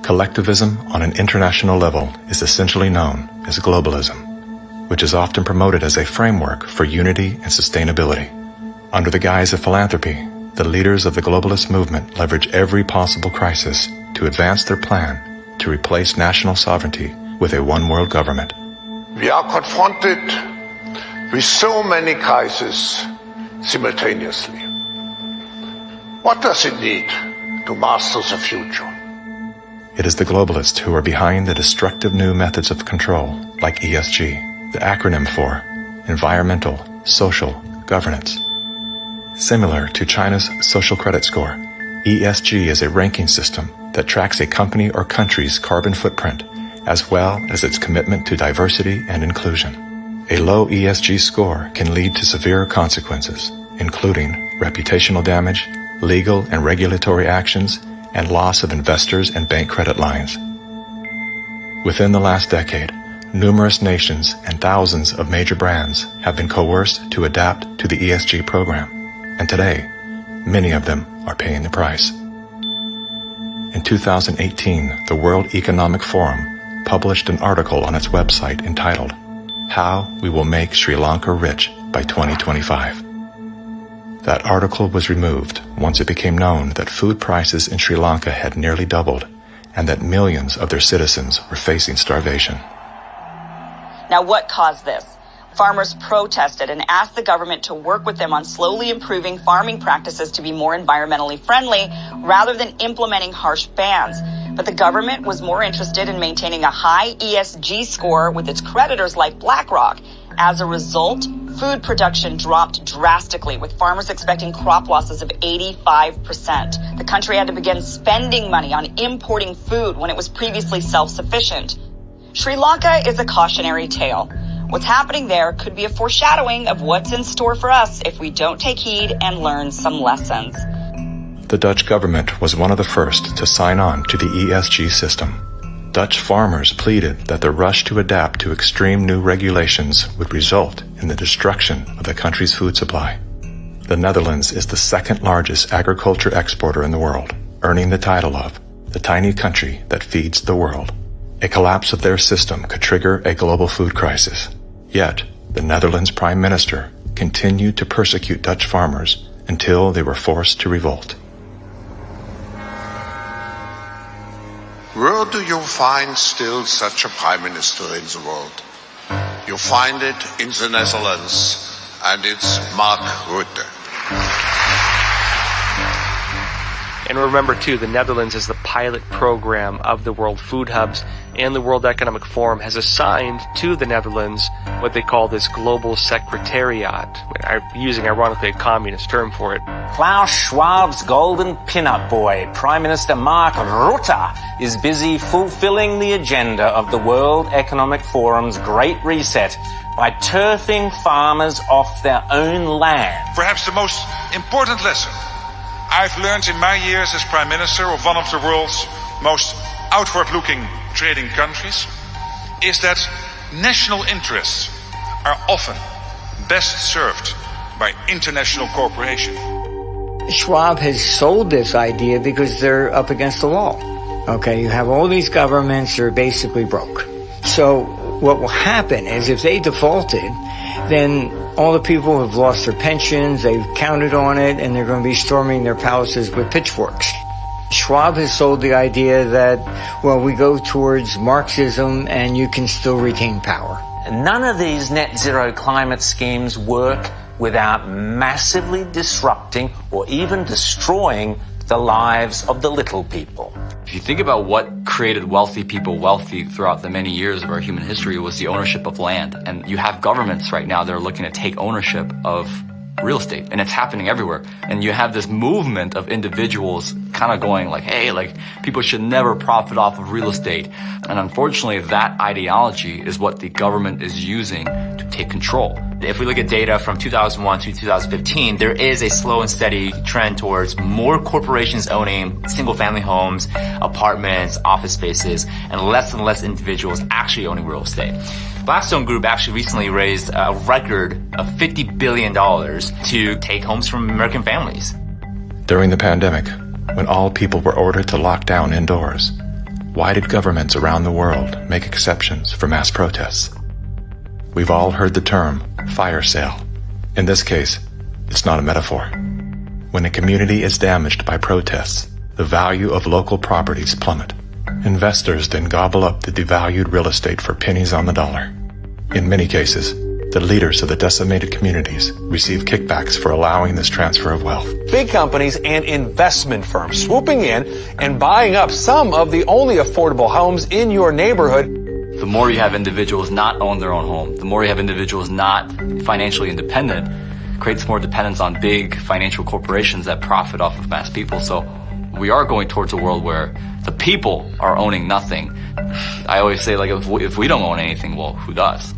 Collectivism on an international level is essentially known as globalism, which is often promoted as a framework for unity and sustainability. Under the guise of philanthropy, the leaders of the globalist movement leverage every possible crisis to advance their plan to replace national sovereignty with a one-world government. We are confronted with so many crises simultaneously. What does it need to master the future? It is the globalists who are behind the destructive new methods of control, like ESG, the acronym for Environmental, Social, Governance. Similar to China's social credit score, ESG is a ranking system that tracks a company or country's carbon footprint, as well as its commitment to diversity and inclusion. A low ESG score can lead to severe consequences, including reputational damage, legal and regulatory actions, and loss of investors and bank credit lines. Within the last decade, numerous nations and thousands of major brands have been coerced to adapt to the ESG program, and today, many of them are paying the price. In 2018, the World Economic Forum published an article on its website entitled, "How We Will Make Sri Lanka Rich by 2025. That article was removed once it became known that food prices in Sri Lanka had nearly doubled and that millions of their citizens were facing starvation. Now, what caused this? Farmers protested and asked the government to work with them on slowly improving farming practices to be more environmentally friendly rather than implementing harsh bans. But the government was more interested in maintaining a high ESG score with its creditors like BlackRock. As a result, food production dropped drastically, with farmers expecting crop losses of 85%. The country had to begin spending money on importing food when it was previously self-sufficient. Sri Lanka is a cautionary tale. What's happening there could be a foreshadowing of what's in store for us if we don't take heed and learn some lessons. The Dutch government was one of the first to sign on to the ESG system. Dutch farmers pleaded that the rush to adapt to extreme new regulations would result in the destruction of the country's food supply. The Netherlands is the second largest agriculture exporter in the world, earning the title of the tiny country that feeds the world. A collapse of their system could trigger a global food crisis. Yet, the Netherlands Prime Minister continued to persecute Dutch farmers until they were forced to revolt. Where do you find still such a prime minister in the world? You find it in the Netherlands, and it's Mark Rutte. And remember, too, the Netherlands is the pilot program of the World Food Hubs, and the World Economic Forum has assigned to the Netherlands what they call this Global Secretariat, using, ironically, a communist term for it. Klaus Schwab's golden pin-up boy, Prime Minister Mark Rutte, is busy fulfilling the agenda of the World Economic Forum's Great Reset by turfing farmers off their own land. Perhaps the most important lesson I've learned in my years as Prime Minister of one of the world's most outward-looking trading countries is that national interests are often best served by international cooperation. Schwab has sold this idea because they're up against the wall. Okay, you have all these governments that are basically broke. So what will happen is if they defaulted, then all the people have lost their pensions, they've counted on it, and they're going to be storming their palaces with pitchforks. Schwab has sold the idea that, well, we go towards Marxism and you can still retain power. None of these net zero climate schemes work without massively disrupting or even destroying the lives of the little people. If you think about what created wealthy people wealthy throughout the many years of our human history, was the ownership of land. And you have governments right now that are looking to take ownership of real estate, and it's happening everywhere. And you have this movement of individuals kind of going like, hey, like, people should never profit off of real estate. And unfortunately, that ideology is what the government is using to take control. If we look at data from 2001 to 2015, there is a slow and steady trend towards more corporations owning single-family homes, apartments, office spaces, and less individuals actually owning real estate. Blackstone Group actually recently raised a record of $50 billion to take homes from American families. During the pandemic, when all people were ordered to lock down indoors, why did governments around the world make exceptions for mass protests? We've all heard the term fire sale. In this case, it's not a metaphor. When a community is damaged by protests, the value of local properties plummet. Investors then gobble up the devalued real estate for pennies on the dollar. In many cases, the leaders of the decimated communities receive kickbacks for allowing this transfer of wealth. Big companies and investment firms swooping in and buying up some of the only affordable homes in your neighborhood. The more you have individuals not own their own home, the more you have individuals not financially independent, creates more dependence on big financial corporations that profit off of mass people. So we are going towards a world where the people are owning nothing. I always say, like, if we don't own anything, well, who does?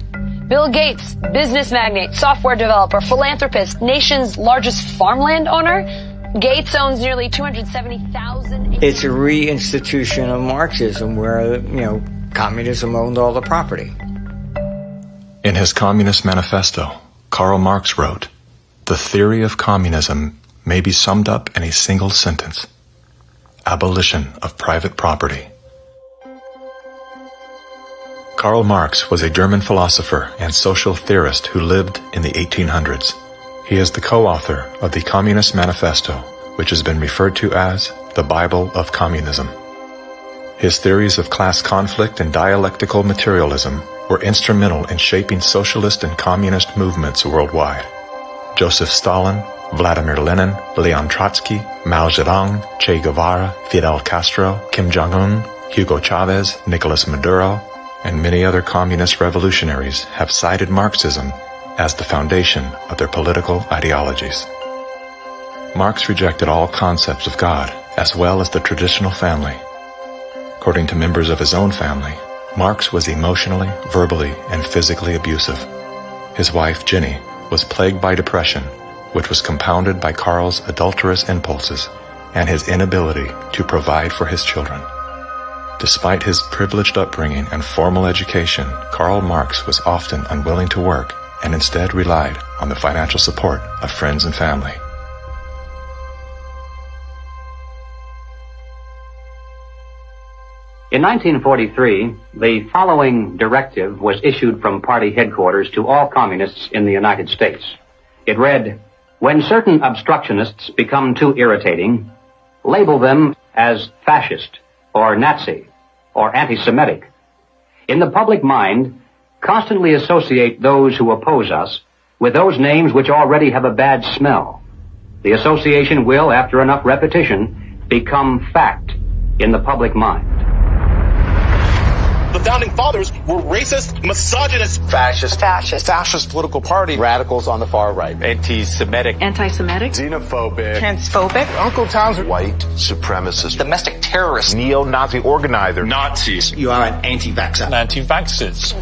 Bill Gates, business magnate, software developer, philanthropist, nation's largest farmland owner. Gates owns nearly 270,000 It's a reinstitution of Marxism where, communism owned all the property. In his Communist Manifesto, Karl Marx wrote, "The theory of communism may be summed up in a single sentence: abolition of private property." Karl Marx was a German philosopher and social theorist who lived in the 1800s. He is the co-author of the Communist Manifesto, which has been referred to as the Bible of Communism. His theories of class conflict and dialectical materialism were instrumental in shaping socialist and communist movements worldwide. Joseph Stalin, Vladimir Lenin, Leon Trotsky, Mao Zedong, Che Guevara, Fidel Castro, Kim Jong-un, Hugo Chavez, Nicolas Maduro, and many other communist revolutionaries have cited Marxism as the foundation of their political ideologies. Marx rejected all concepts of God, as well as the traditional family. According to members of his own family, Marx was emotionally, verbally, and physically abusive. His wife, Jenny, was plagued by depression, which was compounded by Karl's adulterous impulses and his inability to provide for his children. Despite his privileged upbringing and formal education, Karl Marx was often unwilling to work and instead relied on the financial support of friends and family. In 1943, the following directive was issued from party headquarters to all communists in the United States. It read, "When certain obstructionists become too irritating, label them as fascist or Nazi or anti-Semitic. In the public mind, constantly associate those who oppose us with those names which already have a bad smell. The association will, after enough repetition, become fact in the public mind." The founding fathers were racist, misogynist, fascist political party, radicals on the far right, anti-Semitic, xenophobic, transphobic, Uncle Tom's white supremacist, domestic terrorist, neo-Nazi organizer, Nazis. You are an anti-vaxxer. Anti-vaxxers.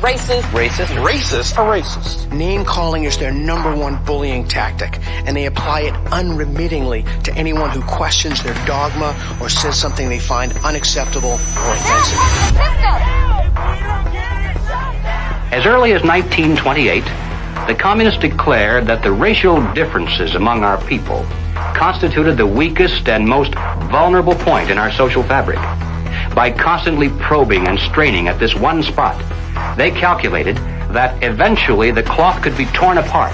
Racist. Name-calling is their number one bullying tactic, and they apply it unremittingly to anyone who questions their dogma or says something they find unacceptable or offensive. As early as 1928, the communists declared that the racial differences among our people constituted the weakest and most vulnerable point in our social fabric. By constantly probing and straining at this one spot, they calculated that eventually the cloth could be torn apart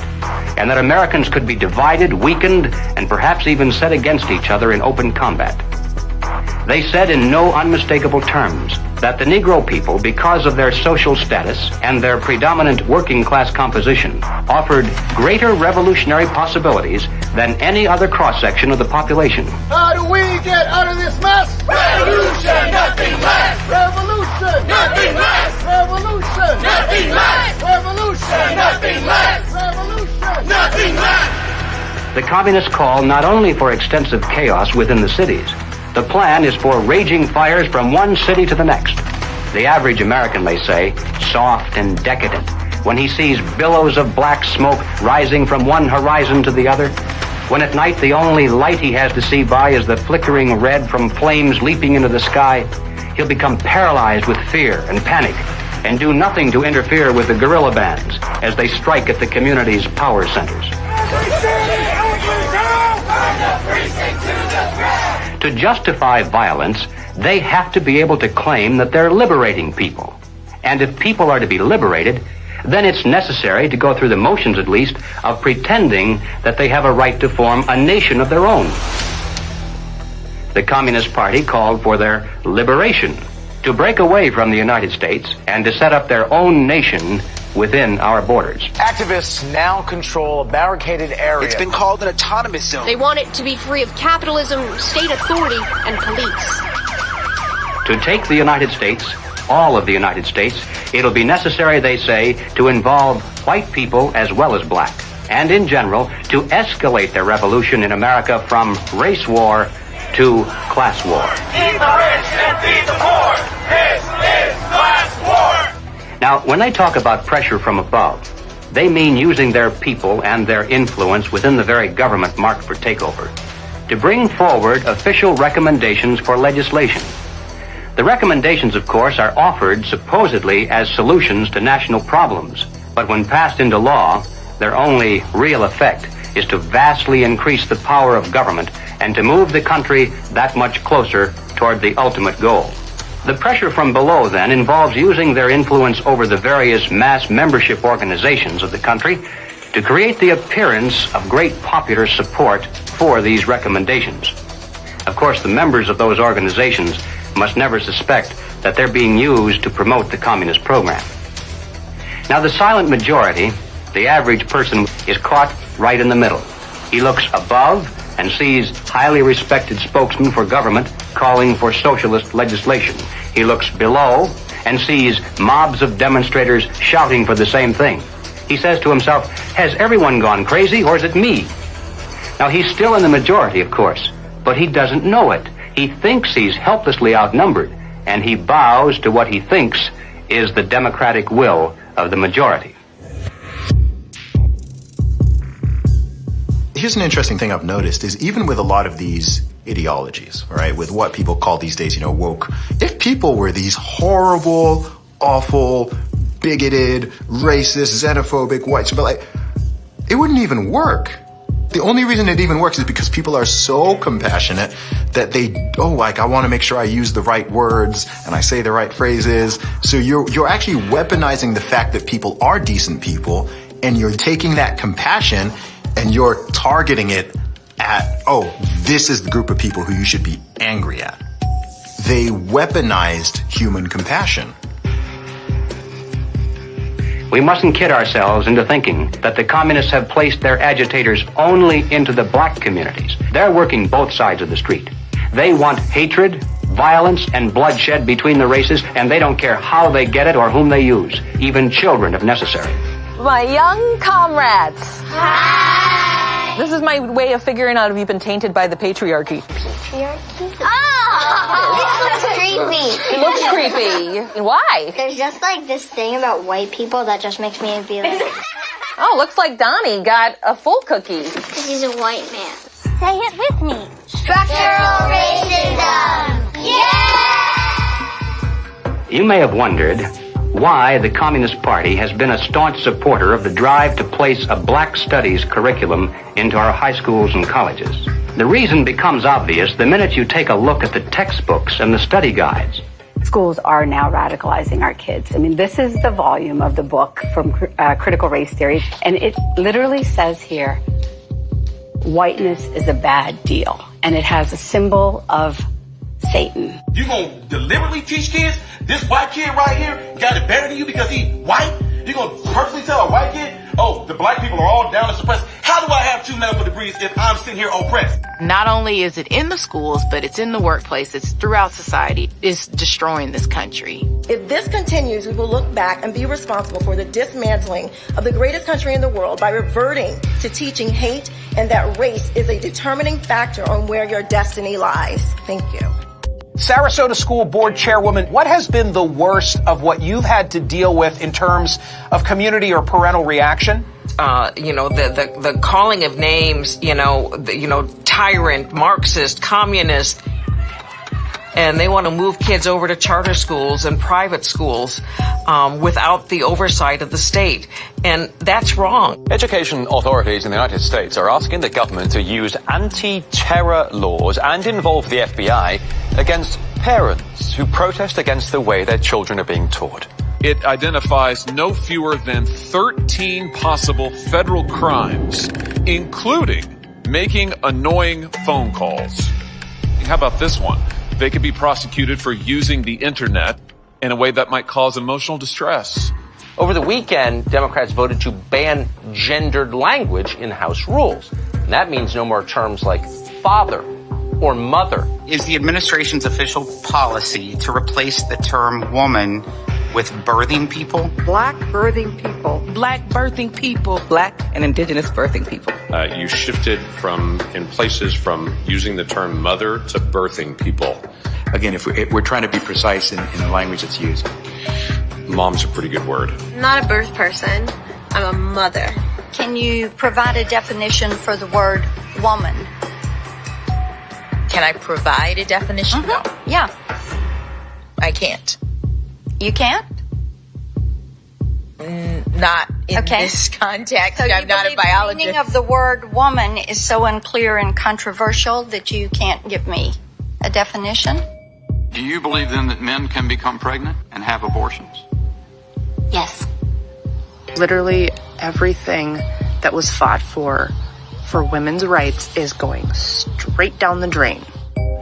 and that Americans could be divided, weakened, and perhaps even set against each other in open combat. They said in no unmistakable terms that the Negro people, because of their social status and their predominant working class composition, offered greater revolutionary possibilities than any other cross-section of the population. How do we get out of this mess? Revolution, nothing less. Revolution, nothing less. Revolution, nothing less. Revolution, nothing less. Revolution, nothing less. The communists call not only for extensive chaos within the cities. The plan is for raging fires from one city to the next. The average American, they say, soft and decadent, when he sees billows of black smoke rising from one horizon to the other, when at night the only light he has to see by is the flickering red from flames leaping into the sky, he'll become paralyzed with fear and panic and do nothing to interfere with the guerrilla bands as they strike at the community's power centers. To justify violence, they have to be able to claim that they're liberating people. And if people are to be liberated, then it's necessary to go through the motions, at least, of pretending that they have a right to form a nation of their own. The Communist Party called for their liberation, to break away from the United States and to set up their own nation within our borders. Activists now control a barricaded area. It's been called an autonomous zone. They want it to be free of capitalism, state authority, and police. To take the United States, all of the United States, it'll be necessary, they say, to involve white people as well as black, and in general, to escalate their revolution in America from race war to class war. Feed the rich and feed the poor. This is class war. Now, when they talk about pressure from above, they mean using their people and their influence within the very government marked for takeover to bring forward official recommendations for legislation. The recommendations, of course, are offered supposedly as solutions to national problems, but when passed into law, their only real effect is to vastly increase the power of government and to move the country that much closer toward the ultimate goal. The pressure from below, then, involves using their influence over the various mass membership organizations of the country to create the appearance of great popular support for these recommendations. Of course, the members of those organizations must never suspect that they're being used to promote the communist program. Now, the silent majority, the average person, is caught right in the middle. He looks above and sees highly respected spokesmen for government calling for socialist legislation. He looks below and sees mobs of demonstrators shouting for the same thing. He says to himself, has everyone gone crazy or is it me? Now, he's still in the majority, of course, but he doesn't know it. He thinks he's helplessly outnumbered, and he bows to what he thinks is the democratic will of the majority. Here's an interesting thing I've noticed is even with a lot of these ideologies, right, with what people call these days, woke, if people were these horrible, awful, bigoted, racist, xenophobic, white, but it wouldn't even work. The only reason it even works is because people are so compassionate that I want to make sure I use the right words and I say the right phrases. So you're actually weaponizing the fact that people are decent people, and you're taking that compassion and you're targeting it at, this is the group of people who you should be angry at. They weaponized human compassion. We mustn't kid ourselves into thinking that the communists have placed their agitators only into the black communities. They're working both sides of the street. They want hatred, violence, and bloodshed between the races, and they don't care how they get it or whom they use, even children if necessary. My young comrades. Hi! This is my way of figuring out if you've been tainted by the patriarchy. Patriarchy? Oh! This looks creepy. It looks creepy. Why? There's just this thing about white people that just makes me be like... Oh, looks like Donnie got a full cookie. Because he's a white man. Say it with me. Structural racism! Yeah! You may have wondered why the Communist Party has been a staunch supporter of the drive to place a black studies curriculum into our high schools and colleges. The reason becomes obvious the minute you take a look at the textbooks and the study guides. Schools are now radicalizing our kids. I mean, this is the volume of the book from Critical Race Theory, and it literally says here, whiteness is a bad deal. And it has a symbol of Satan. You gonna deliberately teach kids this white kid right here got it better than you because he white? You gonna purposely tell a white kid, oh, the black people are all down and suppressed? How do I have 2 medical degrees if I'm sitting here oppressed? Not only is it in the schools, but it's in the workplace, it's throughout society. It's destroying this country. If this continues, we will look back and be responsible for the dismantling of the greatest country in the world by reverting to teaching hate and that race is a determining factor on where your destiny lies. Thank you. Sarasota School Board Chairwoman, what has been the worst of what you've had to deal with in terms of community or parental reaction? The calling of names, tyrant, Marxist, communist, and they want to move kids over to charter schools and private schools without the oversight of the state. And that's wrong. Education authorities in the United States are asking the government to use anti-terror laws and involve the FBI against parents who protest against the way their children are being taught. It identifies no fewer than 13 possible federal crimes, including making annoying phone calls. How about this one? They could be prosecuted for using the internet in a way that might cause emotional distress. Over the weekend, Democrats voted to ban gendered language in House rules. And that means no more terms like father or mother. Is the administration's official policy to replace the term woman with birthing people? Black birthing people. Black birthing people. Black and indigenous birthing people. You shifted from using the term mother to birthing people. Again, if we're trying to be precise in the language that's used. Mom's a pretty good word. I'm not a birth person. I'm a mother. Can you provide a definition for the word woman? Can I provide a definition? Mm-hmm. No. Yeah. I can't. You can't? Not in this context. So I'm not a biologist. The meaning of the word woman is so unclear and controversial that you can't give me a definition? Do you believe then that men can become pregnant and have abortions? Yes. Literally everything that was fought for women's rights is going straight down the drain.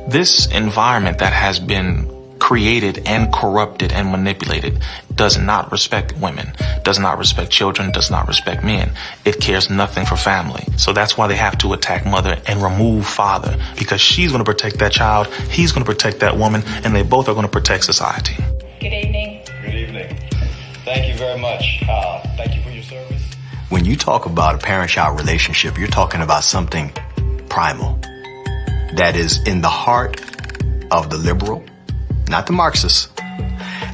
This environment that has been created and corrupted and manipulated does not respect women, does not respect children, does not respect men. It cares nothing for family. So that's why they have to attack mother and remove father, because she's going to protect that child, he's going to protect that woman, and they both are going to protect society. Good evening. Good evening. Thank you very much. Thank you for your service. When you talk about a parent-child relationship, you're talking about something primal that is in the heart of the liberal, not the Marxist,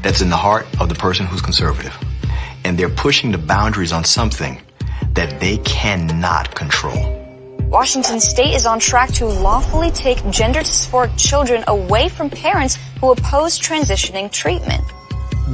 that's in the heart of the person who's conservative. And they're pushing the boundaries on something that they cannot control. Washington State is on track to lawfully take gender-dysphoric children away from parents who oppose transitioning treatment.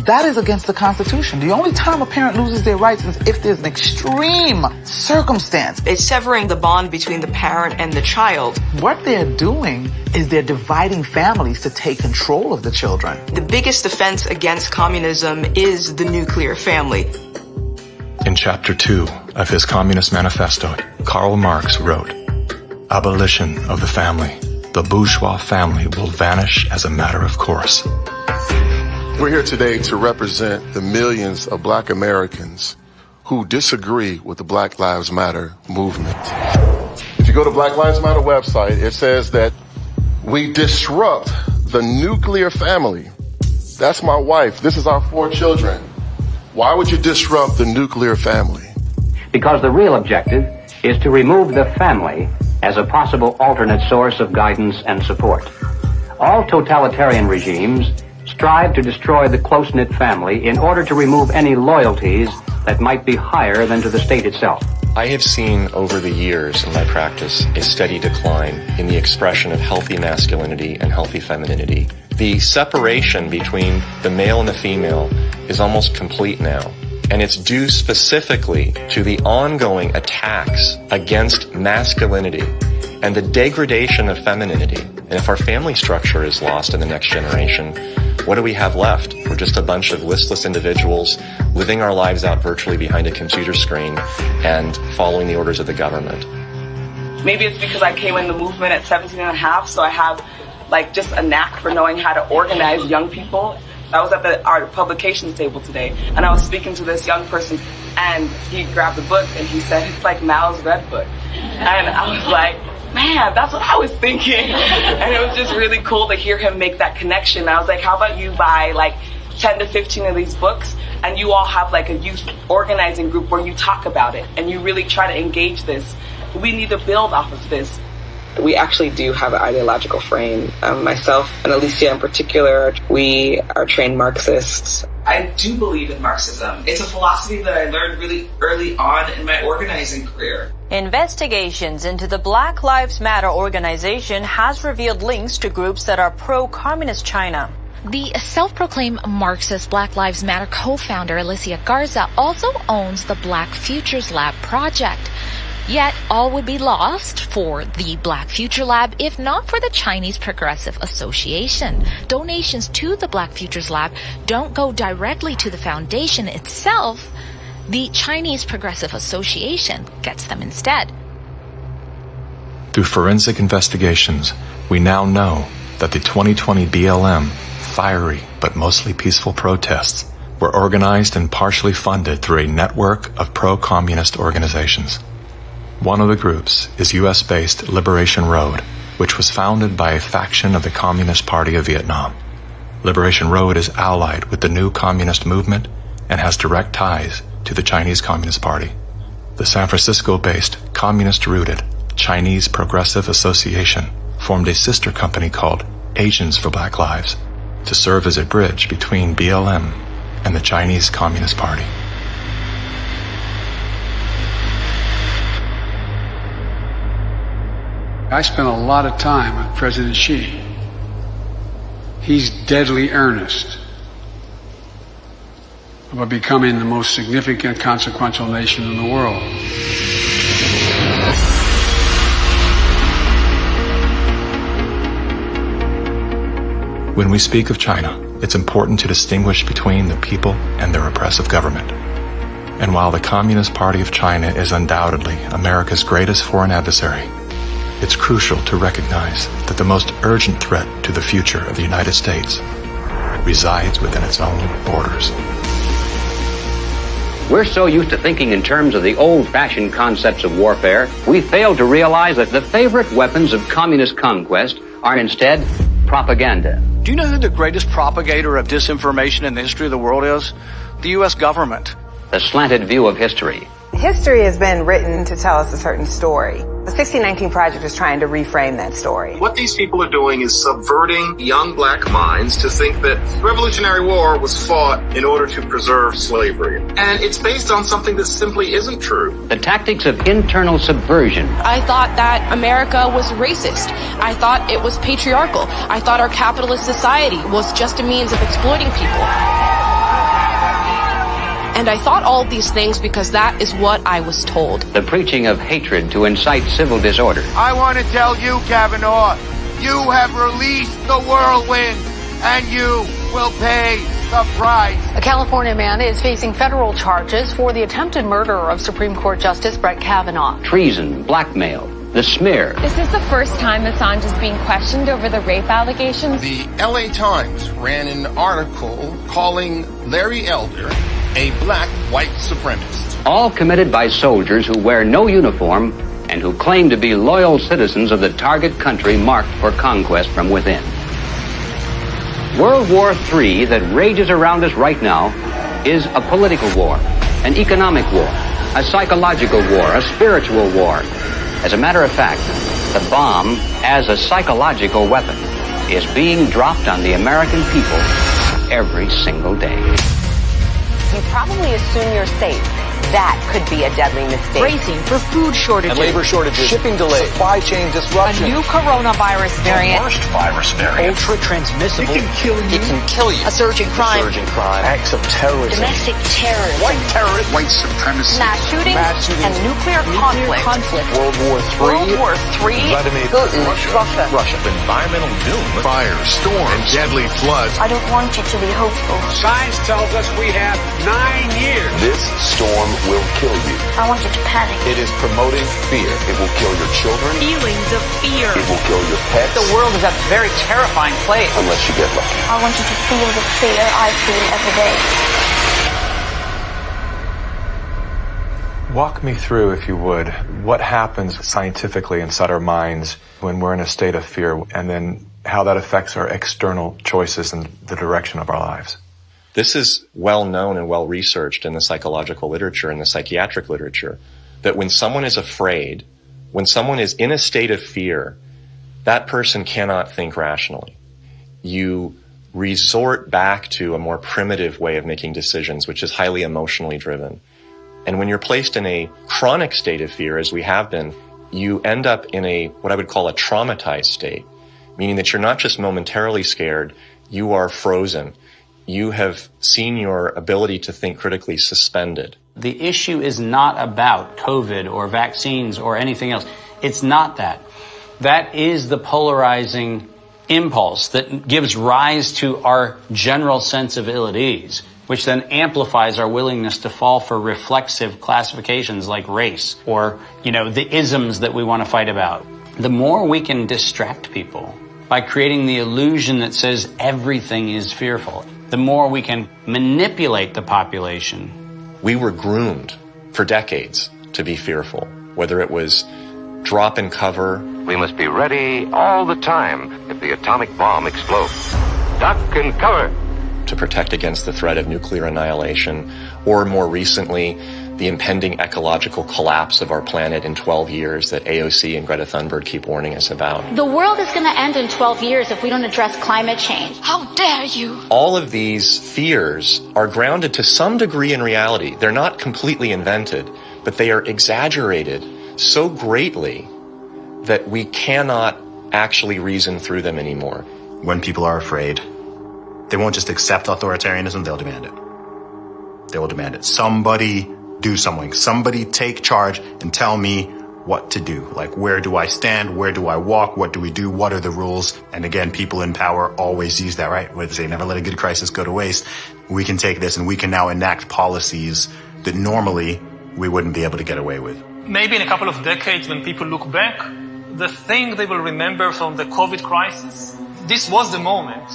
That is against the Constitution. The only time a parent loses their rights is if there's an extreme circumstance. It's severing the bond between the parent and the child. What they're doing is they're dividing families to take control of the children. The biggest offense against communism is the nuclear family. In Chapter 2 of his Communist Manifesto, Karl Marx wrote, "Abolition of the family. The bourgeois family will vanish as a matter of course." We're here today to represent the millions of Black Americans who disagree with the Black Lives Matter movement. If you go to Black Lives Matter website, it says that we disrupt the nuclear family. That's my wife. This is our 4 children. Why would you disrupt the nuclear family? Because the real objective is to remove the family as a possible alternate source of guidance and support. All totalitarian regimes strive to destroy the close-knit family in order to remove any loyalties that might be higher than to the state itself. I have seen over the years in my practice a steady decline in the expression of healthy masculinity and healthy femininity. The separation between the male and the female is almost complete now. And it's due specifically to the ongoing attacks against masculinity and the degradation of femininity. And if our family structure is lost in the next generation, what do we have left? We're just a bunch of listless individuals living our lives out virtually behind a computer screen and following the orders of the government. Maybe it's because I came in the movement at 17 and a half, so I have like just a knack for knowing how to organize young people. I was at our publications table today, and I was speaking to this young person, and he grabbed the book, and he said, it's like Mao's Red Book. And I was like, man, that's what I was thinking. And it was just really cool to hear him make that connection. I was like, how about you buy like 10 to 15 of these books, and you all have like a youth organizing group where you talk about it, and you really try to engage this. We need to build off of this. We actually do have an ideological frame. Myself and Alicia in particular, we are trained Marxists. I do believe in Marxism. It's a philosophy that I learned really early on in my organizing career. Investigations into the Black Lives Matter organization has revealed links to groups that are pro-communist China. The self-proclaimed Marxist Black Lives Matter co-founder Alicia Garza also owns the Black Futures Lab project. Yet, all would be lost for the Black Future Lab if not for the Chinese Progressive Association. Donations to the Black Futures Lab don't go directly to the foundation itself. The Chinese Progressive Association gets them instead. Through forensic investigations, we now know that the 2020 BLM fiery but mostly peaceful protests were organized and partially funded through a network of pro-communist organizations. One of the groups is U.S.-based Liberation Road, which was founded by a faction of the Communist Party of Vietnam. Liberation Road is allied with the new communist movement and has direct ties to the Chinese Communist Party. The San Francisco-based, communist-rooted Chinese Progressive Association formed a sister company called Asians for Black Lives to serve as a bridge between BLM and the Chinese Communist Party. I spent a lot of time with President Xi. He's deadly earnest about becoming the most significant, consequential nation in the world. When we speak of China, it's important to distinguish between the people and their oppressive government. And while the Communist Party of China is undoubtedly America's greatest foreign adversary, it's crucial to recognize that the most urgent threat to the future of the United States resides within its own borders. We're so used to thinking in terms of the old-fashioned concepts of warfare, we fail to realize that the favorite weapons of communist conquest are instead propaganda. Do you know who the greatest propagator of disinformation in the history of the world is? The U.S. government. The slanted view of history. History has been written to tell us a certain story. The 1619 Project is trying to reframe that story. What these people are doing is subverting young black minds to think that the Revolutionary War was fought in order to preserve slavery. And it's based on something that simply isn't true. The tactics of internal subversion. I thought that America was racist. I thought it was patriarchal. I thought our capitalist society was just a means of exploiting people. And I thought all of these things because that is what I was told. The preaching of hatred to incite civil disorder. I want to tell you, Kavanaugh, you have released the whirlwind, and you will pay the price. A California man is facing federal charges for the attempted murder of Supreme Court Justice Brett Kavanaugh. Treason, blackmail, the smear. Is this the first time Assange is being questioned over the rape allegations? The LA Times ran an article calling Larry Elder a black white supremacist. All committed by soldiers who wear no uniform and who claim to be loyal citizens of the target country marked for conquest from within. World War III that rages around us right now is a political war, an economic war, a psychological war, a spiritual war. As a matter of fact, the bomb, as a psychological weapon, is being dropped on the American people every single day. You probably assume you're safe. That could be a deadly mistake. Bracing for food shortages. And labor shortages. Shipping delays. Supply chain disruption. A new coronavirus variant. The worst virus variant. Ultra transmissible. It can kill you. It can kill you. A surge in crime. Acts of terrorism. Domestic terrorism. White terrorism. White supremacy. Mass shootings. And nuclear conflict. World War III. Vladimir. Putin. Russia. Environmental doom. Fires, storms, and deadly floods. I don't want you to be hopeful. Science tells us we have 9 years. This storm will kill you. I want you to panic. It is promoting fear. It will kill your children. Feelings of fear. It will kill your pets. The world is a very terrifying place. Unless you get lucky. I want you to feel the fear I feel every day. Walk me through, if you would, what happens scientifically inside our minds when we're in a state of fear, and then how that affects our external choices and the direction of our lives. This is well known and well researched in the psychological literature and the psychiatric literature, that when someone is afraid, when someone is in a state of fear, that person cannot think rationally. You resort back to a more primitive way of making decisions, which is highly emotionally driven. And when you're placed in a chronic state of fear, as we have been, you end up in a, what I would call a traumatized state, meaning that you're not just momentarily scared, you are frozen. You have seen your ability to think critically suspended. The issue is not about COVID or vaccines or anything else. It's not that. That is the polarizing impulse that gives rise to our general sense of ill at ease, which then amplifies our willingness to fall for reflexive classifications like race or, the isms that we want to fight about. The more we can distract people by creating the illusion that says everything is fearful, the more we can manipulate the population. We were groomed for decades to be fearful, whether it was drop and cover. We must be ready all the time if the atomic bomb explodes. Duck and cover. To protect against the threat of nuclear annihilation, or more recently, the impending ecological collapse of our planet in 12 years that AOC and Greta Thunberg keep warning us about. The world is going to end in 12 years if we don't address climate change. How dare you? All of these fears are grounded to some degree in reality. They're not completely invented, but they are exaggerated so greatly that we cannot actually reason through them anymore. When people are afraid, they won't just accept authoritarianism, they'll demand it. They will demand it. Somebody do something. Somebody take charge and tell me what to do. Like, where do I stand? Where do I walk? What do we do? What are the rules? And again, people in power always use that, right? Where they say, never let a good crisis go to waste. We can take this and we can now enact policies that normally we wouldn't be able to get away with. Maybe in a couple of decades, when people look back, the thing they will remember from the COVID crisis, this was the moment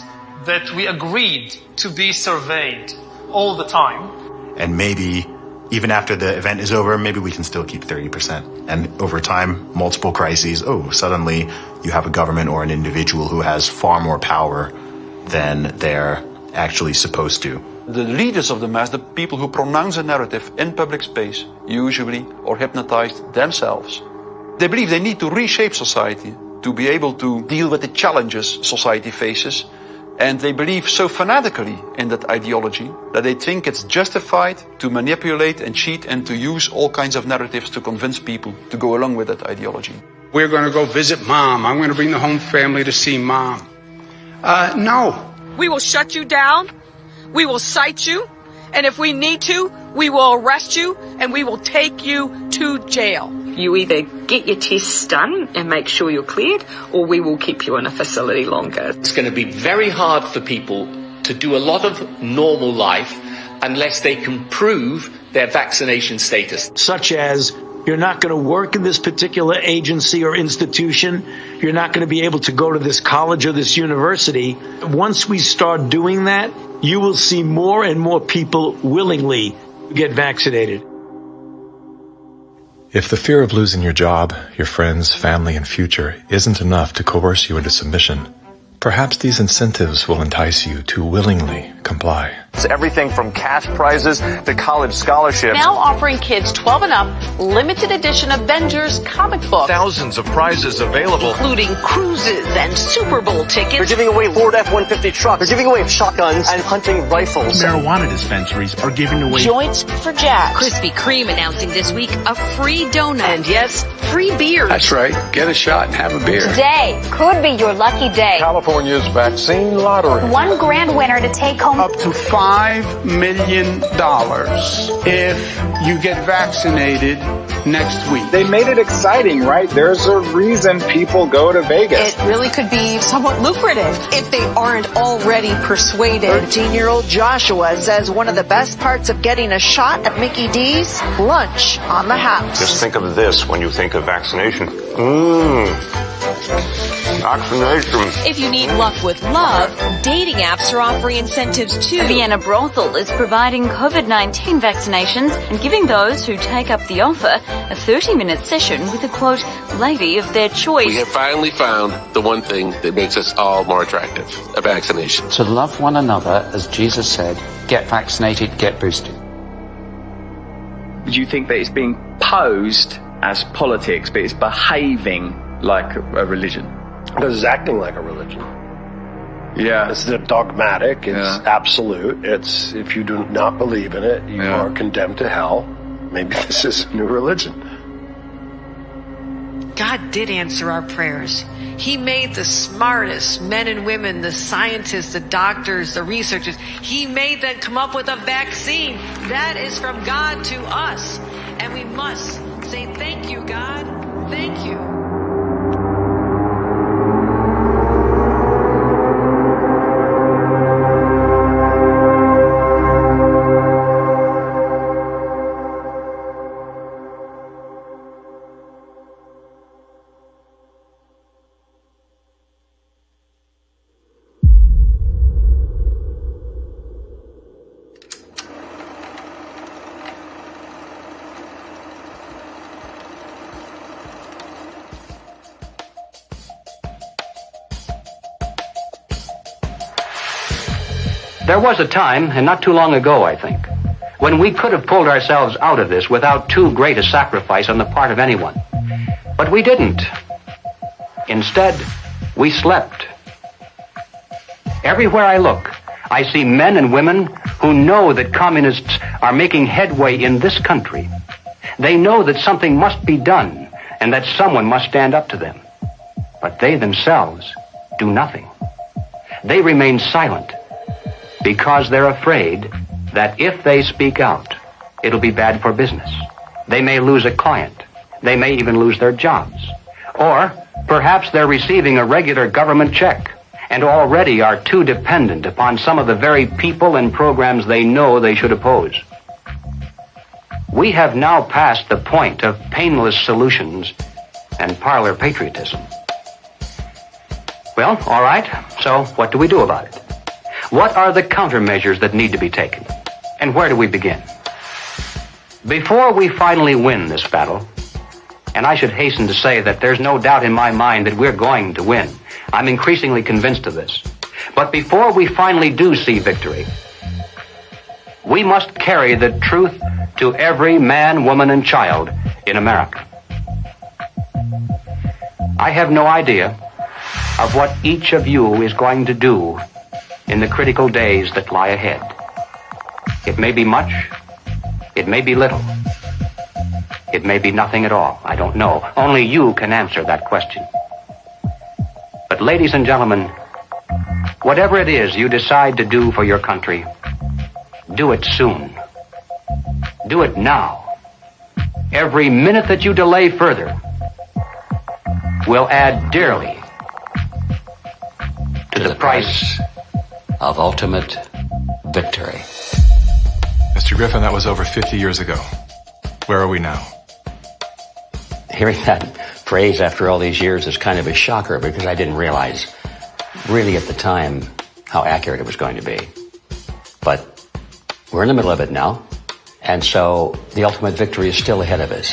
that we agreed to be surveyed all the time. And maybe even after the event is over, maybe we can still keep 30%. And over time, multiple crises, suddenly you have a government or an individual who has far more power than they're actually supposed to. The leaders of the mass, the people who pronounce a narrative in public space, usually are hypnotized themselves. They believe they need to reshape society to be able to deal with the challenges society faces. And they believe so fanatically in that ideology that they think it's justified to manipulate and cheat and to use all kinds of narratives to convince people to go along with that ideology. We're going to go visit Mom. I'm going to bring the home family to see Mom. No. We will shut you down. We will cite you. And if we need to, we will arrest you and we will take you to jail. You either get your tests done and make sure you're cleared, or we will keep you in a facility longer. It's going to be very hard for people to do a lot of normal life unless they can prove their vaccination status. Such as, you're not going to work in this particular agency or institution. You're not going to be able to go to this college or this university. Once we start doing that, you will see more and more people willingly get vaccinated. If the fear of losing your job, your friends, family, and future isn't enough to coerce you into submission, perhaps these incentives will entice you to willingly comply. It's everything from cash prizes to college scholarships. Now offering kids 12 and up limited edition Avengers comic books. Thousands of prizes available, including cruises and Super Bowl tickets. They're giving away Ford F-150 trucks. They're giving away shotguns and hunting rifles. Marijuana dispensaries are giving away joints for jacks. Krispy Kreme announcing this week a free donut. And yes, free beer. That's right. Get a shot and have a beer. Today could be your lucky day. California California's vaccine lottery. One grand winner to take home up to $5 million if you get vaccinated next week. They made it exciting, right? There's a reason people go to Vegas. It really could be somewhat lucrative if they aren't already persuaded. 13-year-old Joshua says one of the best parts of getting a shot at Mickey D's, lunch on the house. Just think of this when you think of vaccination. Vaccination. If you need luck with love, dating apps are offering incentives too. Vienna Brothel is providing COVID-19 vaccinations and giving those who take up the offer a 30-minute session with a, quote, lady of their choice. We have finally found the one thing that makes us all more attractive, a vaccination. To love one another, as Jesus said, get vaccinated, get boosted. Do you think that it's being posed as politics, but it's behaving like a religion? Because it's acting like a religion. Yeah. It's dogmatic. It's absolute. It's, if you do not believe in it, you are condemned to hell. Maybe this is a new religion. God did answer our prayers. He made the smartest men and women, the scientists, the doctors, the researchers. He made them come up with a vaccine. That is from God to us. And we must say, thank you, God. Thank you. There was a time, and not too long ago, I think, when we could have pulled ourselves out of this without too great a sacrifice on the part of anyone. But we didn't. Instead, we slept. Everywhere I look, I see men and women who know that communists are making headway in this country. They know that something must be done and that someone must stand up to them. But they themselves do nothing. They remain silent because they're afraid that if they speak out, it'll be bad for business. They may lose a client. They may even lose their jobs. Or perhaps they're receiving a regular government check and already are too dependent upon some of the very people and programs they know they should oppose. We have now passed the point of painless solutions and parlor patriotism. Well, all right, so what do we do about it? What are the countermeasures that need to be taken? And where do we begin? Before we finally win this battle, and I should hasten to say that there's no doubt in my mind that we're going to win. I'm increasingly convinced of this. But before we finally do see victory, we must carry the truth to every man, woman, and child in America. I have no idea of what each of you is going to do in the critical days that lie ahead. It may be much, it may be little, it may be nothing at all. I don't know. Only you can answer that question. But ladies and gentlemen, whatever it is you decide to do for your country, do it soon. Do it now. Every minute that you delay further will add dearly to the price of ultimate victory. Mr. Griffin, that was over 50 years ago. Where are we now? Hearing that phrase after all these years is kind of a shocker because I didn't realize really at the time how accurate it was going to be. But we're in the middle of it now, and so the ultimate victory is still ahead of us.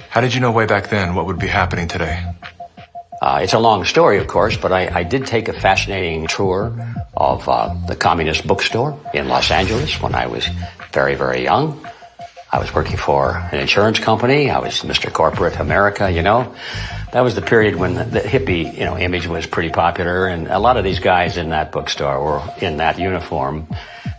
How did you know way back then what would be happening today? It's a long story, of course, but I did take a fascinating tour of the Communist Bookstore in Los Angeles when I was very, very young. I was working for an insurance company. I was Mr. Corporate America, you know. That was the period when the hippie, you know, image was pretty popular, and a lot of these guys in that bookstore were in that uniform.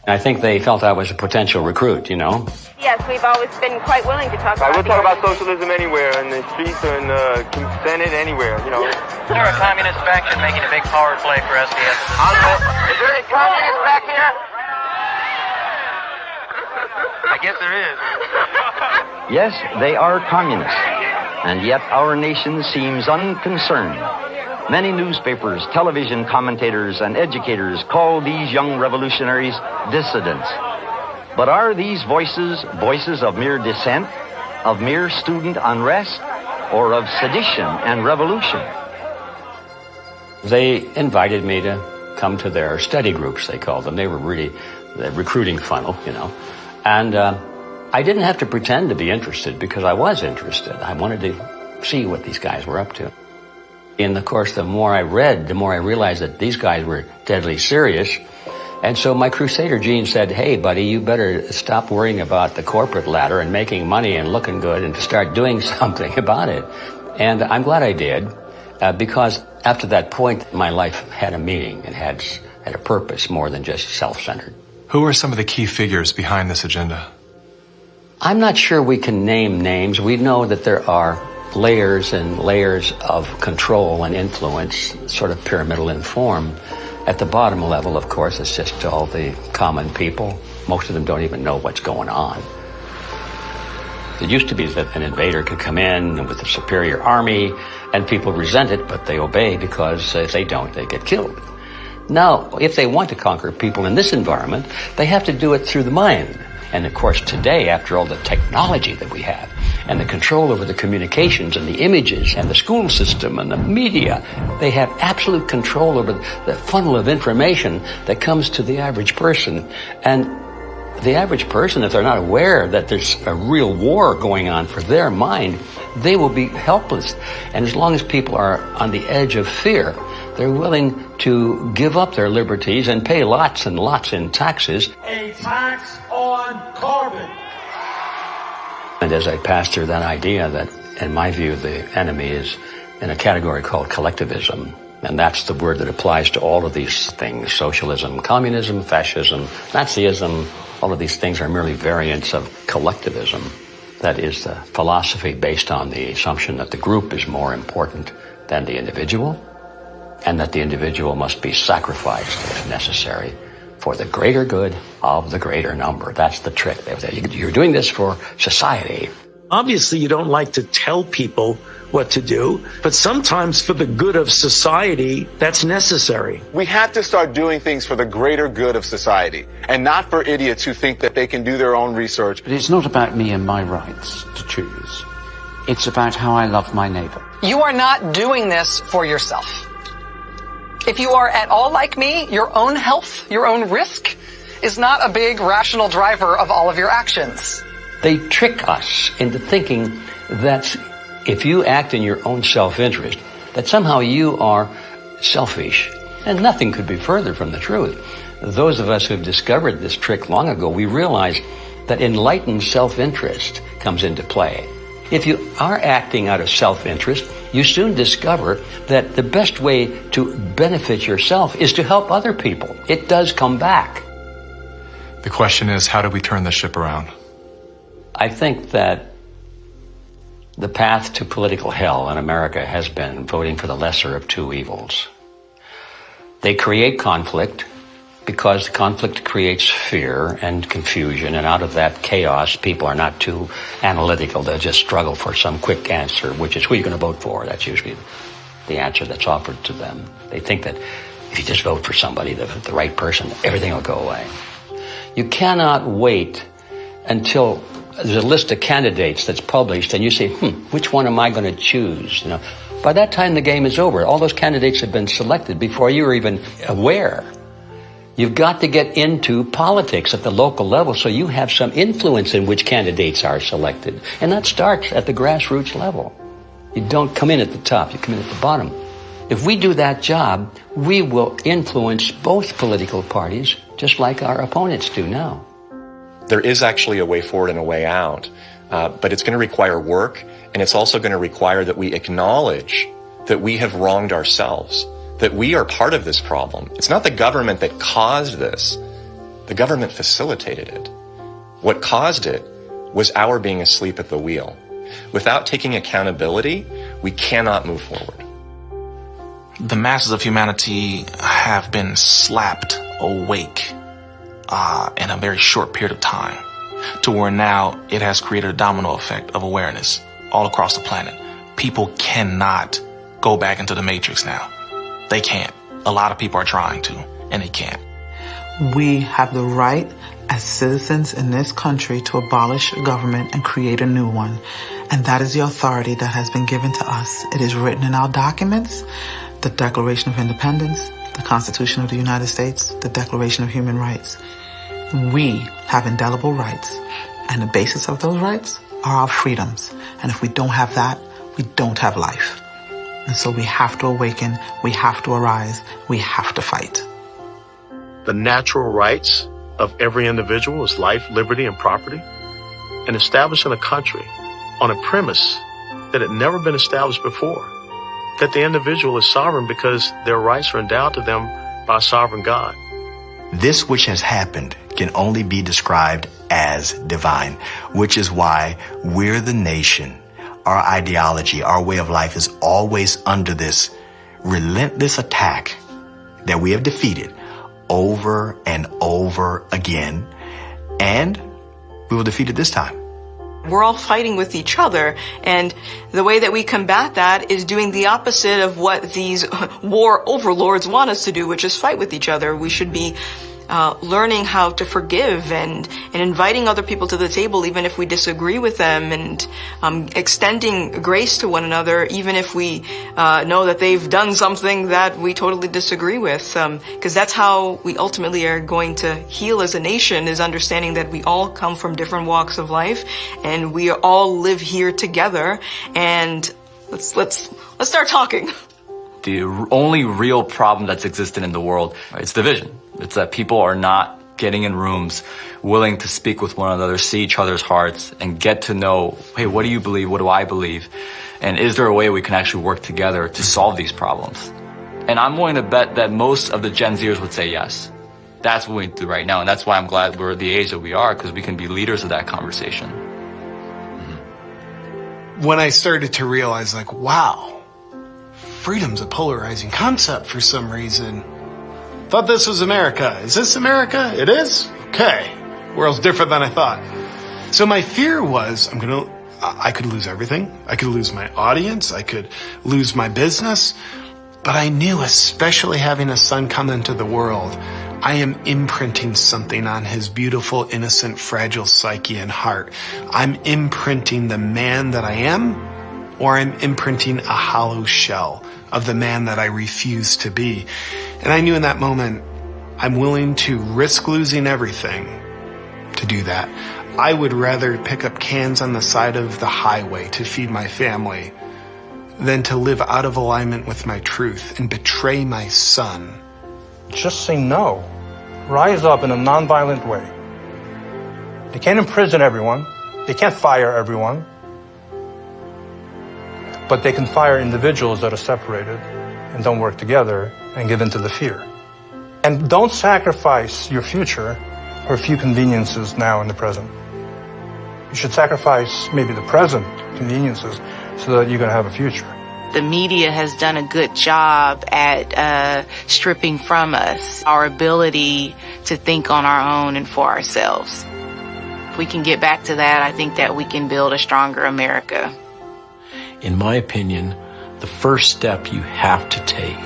And I think they felt I was a potential recruit, you know. Yes, we've always been quite willing to talk about We'll talk about socialism anywhere, in the streets or in the Senate, anywhere, you know. They're a communist faction making a big power play for SDS. Is there any communists back here? I guess there is. Yes, they are communists, and yet our nation seems unconcerned. Many newspapers, television commentators, and educators call these young revolutionaries dissidents. But are these voices voices of mere dissent, of mere student unrest, or of sedition and revolution? They invited me to come to their study groups, they called them. They were really the recruiting funnel, you know. And I didn't have to pretend to be interested because I was interested. I wanted to see what these guys were up to. In the course, the more I read, the more I realized that these guys were deadly serious. And so my crusader gene said, hey, buddy, you better stop worrying about the corporate ladder and making money and looking good and start doing something about it. And I'm glad I did, because after that point, my life had a meaning. It had a purpose more than just self-centered. Who are some of the key figures behind this agenda? I'm not sure we can name names. We know that there are layers and layers of control and influence, sort of pyramidal in form. At the bottom level, of course, it's just all the common people. Most of them don't even know what's going on. It used to be that an invader could come in with a superior army, and people resent it, but they obey because if they don't, they get killed. Now, if they want to conquer people in this environment, they have to do it through the mind. And of course, today, after all the technology that we have, and the control over the communications and the images and the school system and the media, they have absolute control over the funnel of information that comes to the average person. And the average person, if they're not aware that there's a real war going on for their mind, they will be helpless. And as long as people are on the edge of fear, they're willing to give up their liberties and pay lots and lots in taxes. A tax on carbon. And as I passed through that idea that, in my view, the enemy is in a category called collectivism. And that's the word that applies to all of these things. Socialism, communism, fascism, Nazism, all of these things are merely variants of collectivism. That is the philosophy based on the assumption that the group is more important than the individual, and that the individual must be sacrificed if necessary for the greater good of the greater number. That's the trick. You're doing this for society. Obviously, you don't like to tell people what to do, but sometimes for the good of society, that's necessary. We have to start doing things for the greater good of society, and not for idiots who think that they can do their own research. But it's not about me and my rights to choose. It's about how I love my neighbor. You are not doing this for yourself. If you are at all like me, your own health, your own risk is not a big rational driver of all of your actions. They trick us into thinking that if you act in your own self-interest, that somehow you are selfish. And nothing could be further from the truth. Those of us who have discovered this trick long ago, we realize that enlightened self-interest comes into play. If you are acting out of self-interest, you soon discover that the best way to benefit yourself is to help other people. It does come back. The question is, how do we turn the ship around? I think that the path to political hell in America has been voting for the lesser of two evils. They create conflict because conflict creates fear and confusion, and out of that chaos, people are not too analytical. They'll just struggle for some quick answer, which is who you're going to vote for. That's usually the answer that's offered to them. They think that if you just vote for somebody, the right person, everything will go away. You cannot wait until there's a list of candidates that's published, and you say, which one am I going to choose? You know, by that time, the game is over. All those candidates have been selected before you were even aware. You've got to get into politics at the local level so you have some influence in which candidates are selected. And that starts at the grassroots level. You don't come in at the top, you come in at the bottom. If we do that job, we will influence both political parties just like our opponents do now. There is actually a way forward and a way out, but it's going to require work, and it's also going to require that we acknowledge that we have wronged ourselves, that we are part of this problem. It's not the government that caused this. The government facilitated it. What caused it was our being asleep at the wheel. Without taking accountability, we cannot move forward. The masses of humanity have been slapped awake in a very short period of time, to where now it has created a domino effect of awareness all across the planet. People cannot go back into the matrix now. They can't. A lot of people are trying to, and they can't. We have the right as citizens in this country to abolish government and create a new one. And that is the authority that has been given to us. It is written in our documents, the Declaration of Independence, the Constitution of the United States, the Declaration of Human Rights. We have indelible rights, and the basis of those rights are our freedoms. And if we don't have that, we don't have life. And so we have to awaken, we have to arise, we have to fight. The natural rights of every individual is life, liberty, and property, and establishing a country on a premise that had never been established before, that the individual is sovereign because their rights are endowed to them by a sovereign God. This which has happened can only be described as divine, which is why we're the nation. Our ideology, our way of life is always under this relentless attack that we have defeated over and over again, and we will defeat it this time. We're all fighting with each other, and the way that we combat that is doing the opposite of what these war overlords want us to do, which is fight with each other. We should be learning how to forgive and inviting other people to the table even if we disagree with them, and extending grace to one another even if we know that they've done something that we totally disagree with, because that's how we ultimately are going to heal as a nation, is understanding that we all come from different walks of life and we all live here together. And let's start talking. The only real problem that's existed in the world is division. It's that people are not getting in rooms, willing to speak with one another, see each other's hearts, and get to know, hey, what do you believe? What do I believe? And is there a way we can actually work together to solve these problems? And I'm willing to bet that most of the Gen Zers would say yes. That's what we do right now. And that's why I'm glad we're the age that we are, because we can be leaders of that conversation. When I started to realize, like, wow, freedom's a polarizing concept for some reason. Thought this was America. Is this America? It is? Okay. World's different than I thought. So my fear was, I could lose everything. I could lose my audience. I could lose my business. But I knew, especially having a son come into the world, I am imprinting something on his beautiful, innocent, fragile psyche and heart. I'm imprinting the man that I am, or I'm imprinting a hollow shell of the man that I refuse to be. And I knew in that moment, I'm willing to risk losing everything to do that. I would rather pick up cans on the side of the highway to feed my family than to live out of alignment with my truth and betray my son. Just say no. Rise up in a nonviolent way. They can't imprison everyone. They can't fire everyone. But they can fire individuals that are separated and don't work together and give in to the fear. And don't sacrifice your future for a few conveniences now in the present. You should sacrifice maybe the present conveniences so that you're going to have a future. The media has done a good job at stripping from us our ability to think on our own and for ourselves. If we can get back to that, I think that we can build a stronger America. In my opinion, the first step you have to take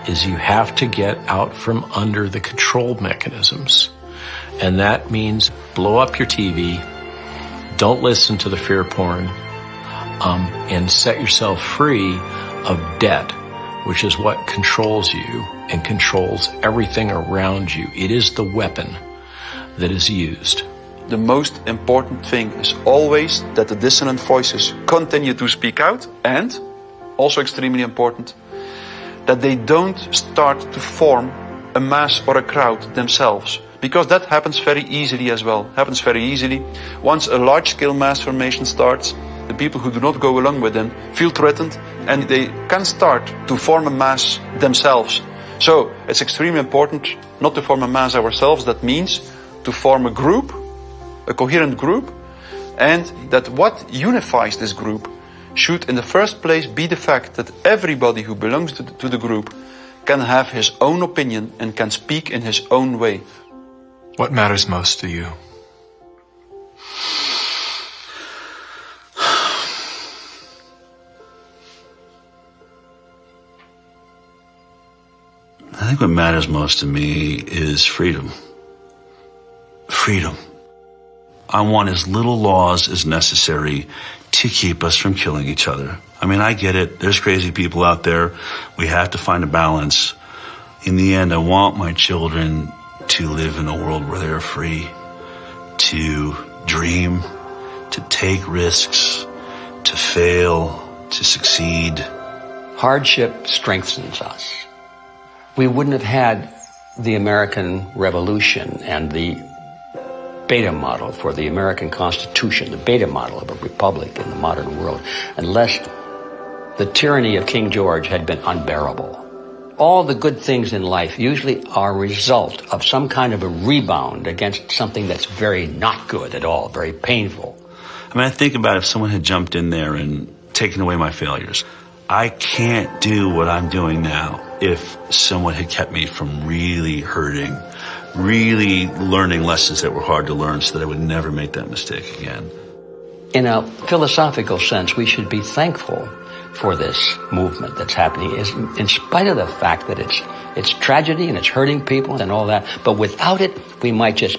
is you have to get out from under the control mechanisms. And that means blow up your TV, don't listen to the fear porn, and set yourself free of debt, which is what controls you and controls everything around you. It is the weapon that is used. The most important thing is always that the dissonant voices continue to speak out, and, also extremely important, that they don't start to form a mass or a crowd themselves. Because that happens very easily as well. Happens very easily. Once a large-scale mass formation starts, the people who do not go along with them feel threatened, and they can start to form a mass themselves. So it's extremely important not to form a mass ourselves. That means to form a group, a coherent group, and that what unifies this group should in the first place be the fact that everybody who belongs to the group can have his own opinion and can speak in his own way. What matters most to you? I think what matters most to me is freedom. Freedom. I want as little laws as necessary to keep us from killing each other. I mean, I get it. There's crazy people out there. We have to find a balance. In the end, I want my children to live in a world where they're free to dream, to take risks, to fail, to succeed. Hardship strengthens us. We wouldn't have had the American Revolution and the beta model for the American Constitution, the beta model of a republic in the modern world, unless the tyranny of King George had been unbearable. All the good things in life usually are a result of some kind of a rebound against something that's very not good at all, very painful. I mean, I think about if someone had jumped in there and taken away my failures. I can't do what I'm doing now if someone had kept me from really hurting, really learning lessons that were hard to learn so that I would never make that mistake again. In a philosophical sense, we should be thankful for this movement that's happening, in spite of the fact that it's tragedy and it's hurting people and all that. But without it, we might just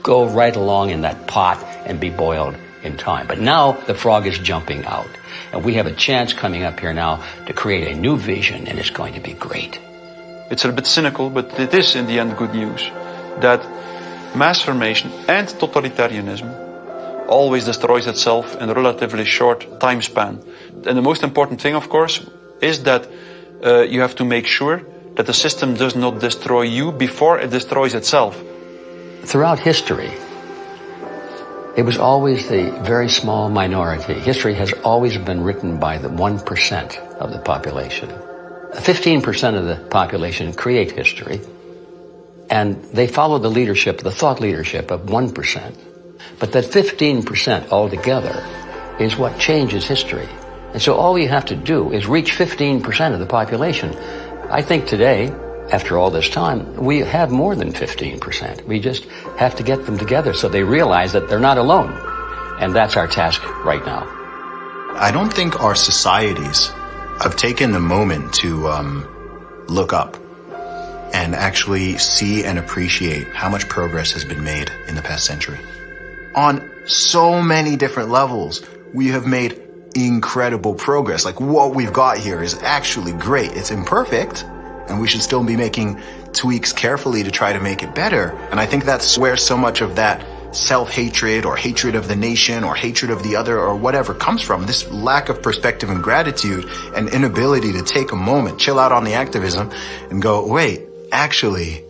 go right along in that pot and be boiled in time. But now the frog is jumping out. And we have a chance coming up here now to create a new vision, and it's going to be great. It's a bit cynical, but it is in the end good news that mass formation and totalitarianism always destroys itself in a relatively short time span. And the most important thing, of course, is that you have to make sure that the system does not destroy you before it destroys itself. Throughout history, it was always the very small minority. History has always been written by the 1% of the population. 15% of the population create history, and they follow the leadership, the thought leadership of 1%. But that 15% altogether is what changes history. And so all you have to do is reach 15% of the population. I think today, after all this time, we have more than 15%. We just have to get them together so they realize that they're not alone. And that's our task right now. I don't think our societies have taken the moment to look up and actually see and appreciate how much progress has been made in the past century. On so many different levels, we have made incredible progress. Like, what we've got here is actually great. It's imperfect, and we should still be making tweaks carefully to try to make it better. And I think that's where so much of that self-hatred or hatred of the nation or hatred of the other or whatever comes from. This lack of perspective and gratitude and inability to take a moment, chill out on the activism and go, wait, actually,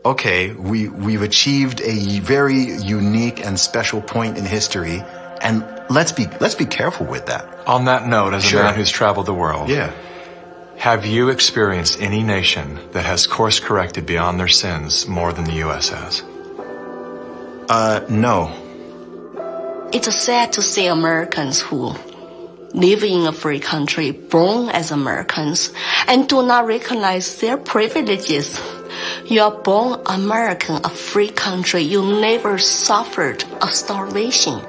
okay, we've achieved a very unique and special point in history, and let's be careful with that. On that note, as a man who's traveled the world, have you experienced any nation that has course corrected beyond their sins more than the U.S. has? No. It's sad to see Americans who live in a free country, born as Americans, and do not recognize their privileges. You are born American, a free country. You never suffered a starvation.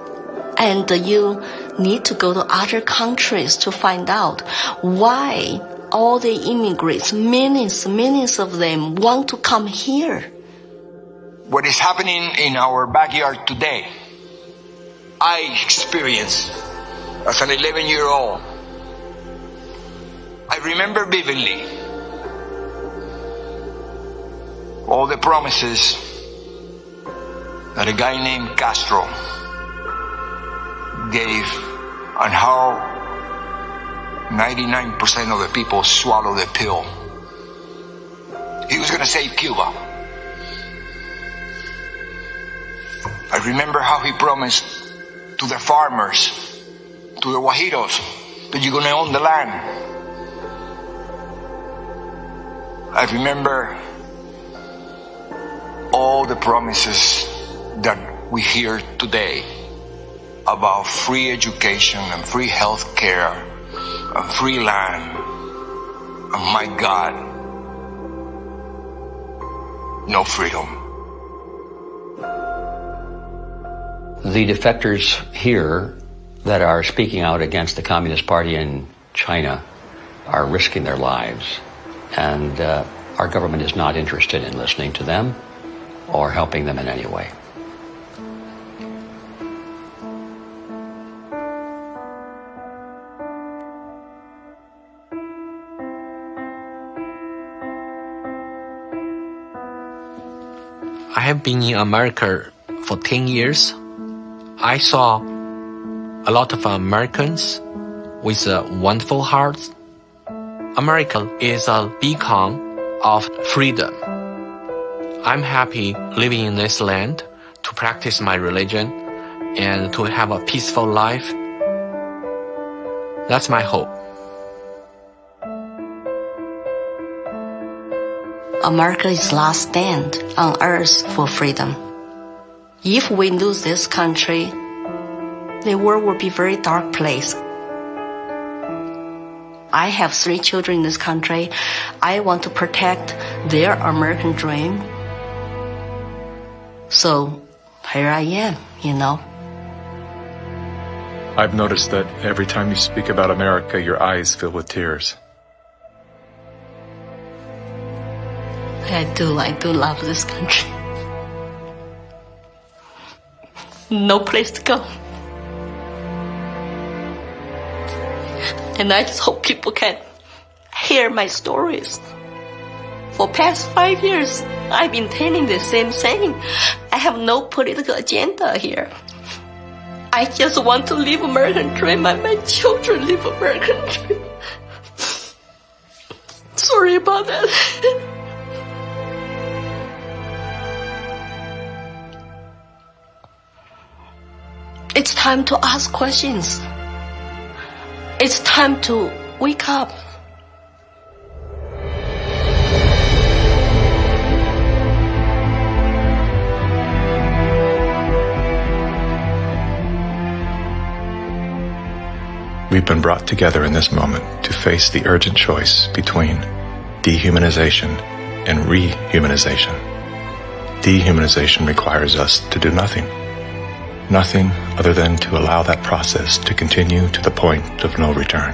And you need to go to other countries to find out why all the immigrants, millions of them, want to come here. What is happening in our backyard today, I experienced as an 11-year-old. I remember vividly all the promises that a guy named Castro gave and how 99% of the people swallowed the pill. He was going to save Cuba. I remember how he promised to the farmers, to the Guajiros, that you're going to own the land. I remember all the promises that we hear today about free education and free health care and free land. And my God, no freedom. The defectors here that are speaking out against the Communist Party in China are risking their lives, and our government is not interested in listening to them or helping them in any way. I have been in America for 10 years. I saw a lot of Americans with wonderful hearts. America is a beacon of freedom. I'm happy living in this land to practice my religion and to have a peaceful life. That's my hope. America is last stand on earth for freedom. If we lose this country, the world will be a very dark place. I have 3 children in this country. I want to protect their American dream. So here I am, you know. I've noticed that every time you speak about America, your eyes fill with tears. I do love this country. No place to go. And I just hope people can hear my stories. For past 5 years, I've been telling the same thing. I have no political agenda here. I just want to live American dream and my children live American dream. Sorry about that. It's time to ask questions. It's time to wake up. We've been brought together in this moment to face the urgent choice between dehumanization and rehumanization. Dehumanization requires us to do nothing. Nothing other than to allow that process to continue to the point of no return.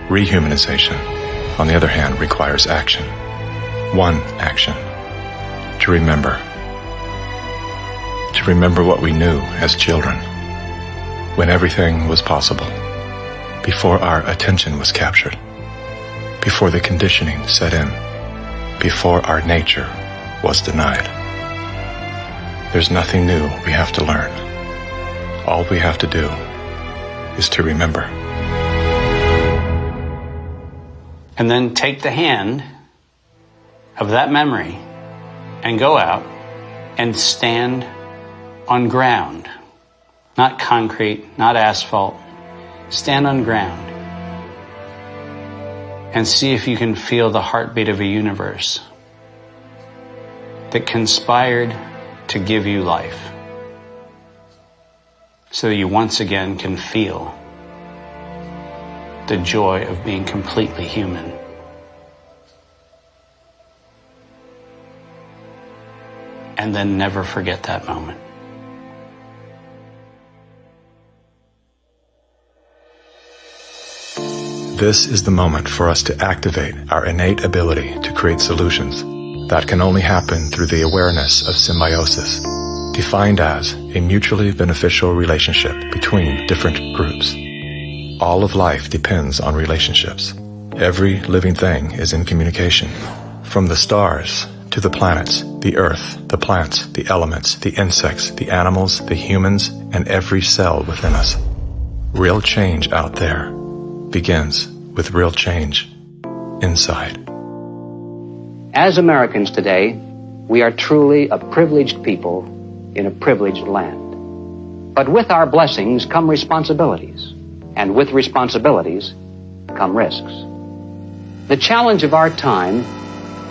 Rehumanization, on the other hand, requires action. One action. To remember. To remember what we knew as children, when everything was possible, before our attention was captured, before the conditioning set in, before our nature was denied. There's nothing new we have to learn. All we have to do is to remember. And then take the hand of that memory and go out and stand on ground. Not concrete, not asphalt. Stand on ground and see if you can feel the heartbeat of a universe that conspired to give you life, so that you once again can feel the joy of being completely human. And then never forget that moment. This is the moment for us to activate our innate ability to create solutions. That can only happen through the awareness of symbiosis, defined as a mutually beneficial relationship between different groups. All of life depends on relationships. Every living thing is in communication. From the stars to the planets, the earth, the plants, the elements, the insects, the animals, the humans, and every cell within us. Real change out there begins with real change inside. As Americans today, we are truly a privileged people in a privileged land. But with our blessings come responsibilities, and with responsibilities come risks. The challenge of our time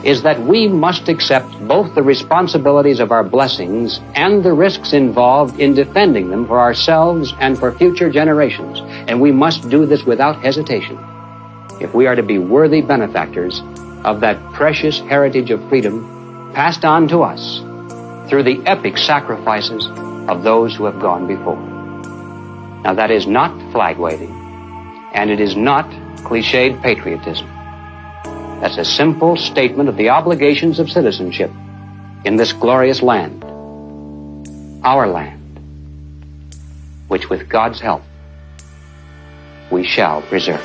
is that we must accept both the responsibilities of our blessings and the risks involved in defending them for ourselves and for future generations. And we must do this without hesitation if we are to be worthy benefactors of that precious heritage of freedom passed on to us through the epic sacrifices of those who have gone before. Now, that is not flag waving, and it is not cliched patriotism. That's a simple statement of the obligations of citizenship in this glorious land, our land, which with God's help we shall preserve.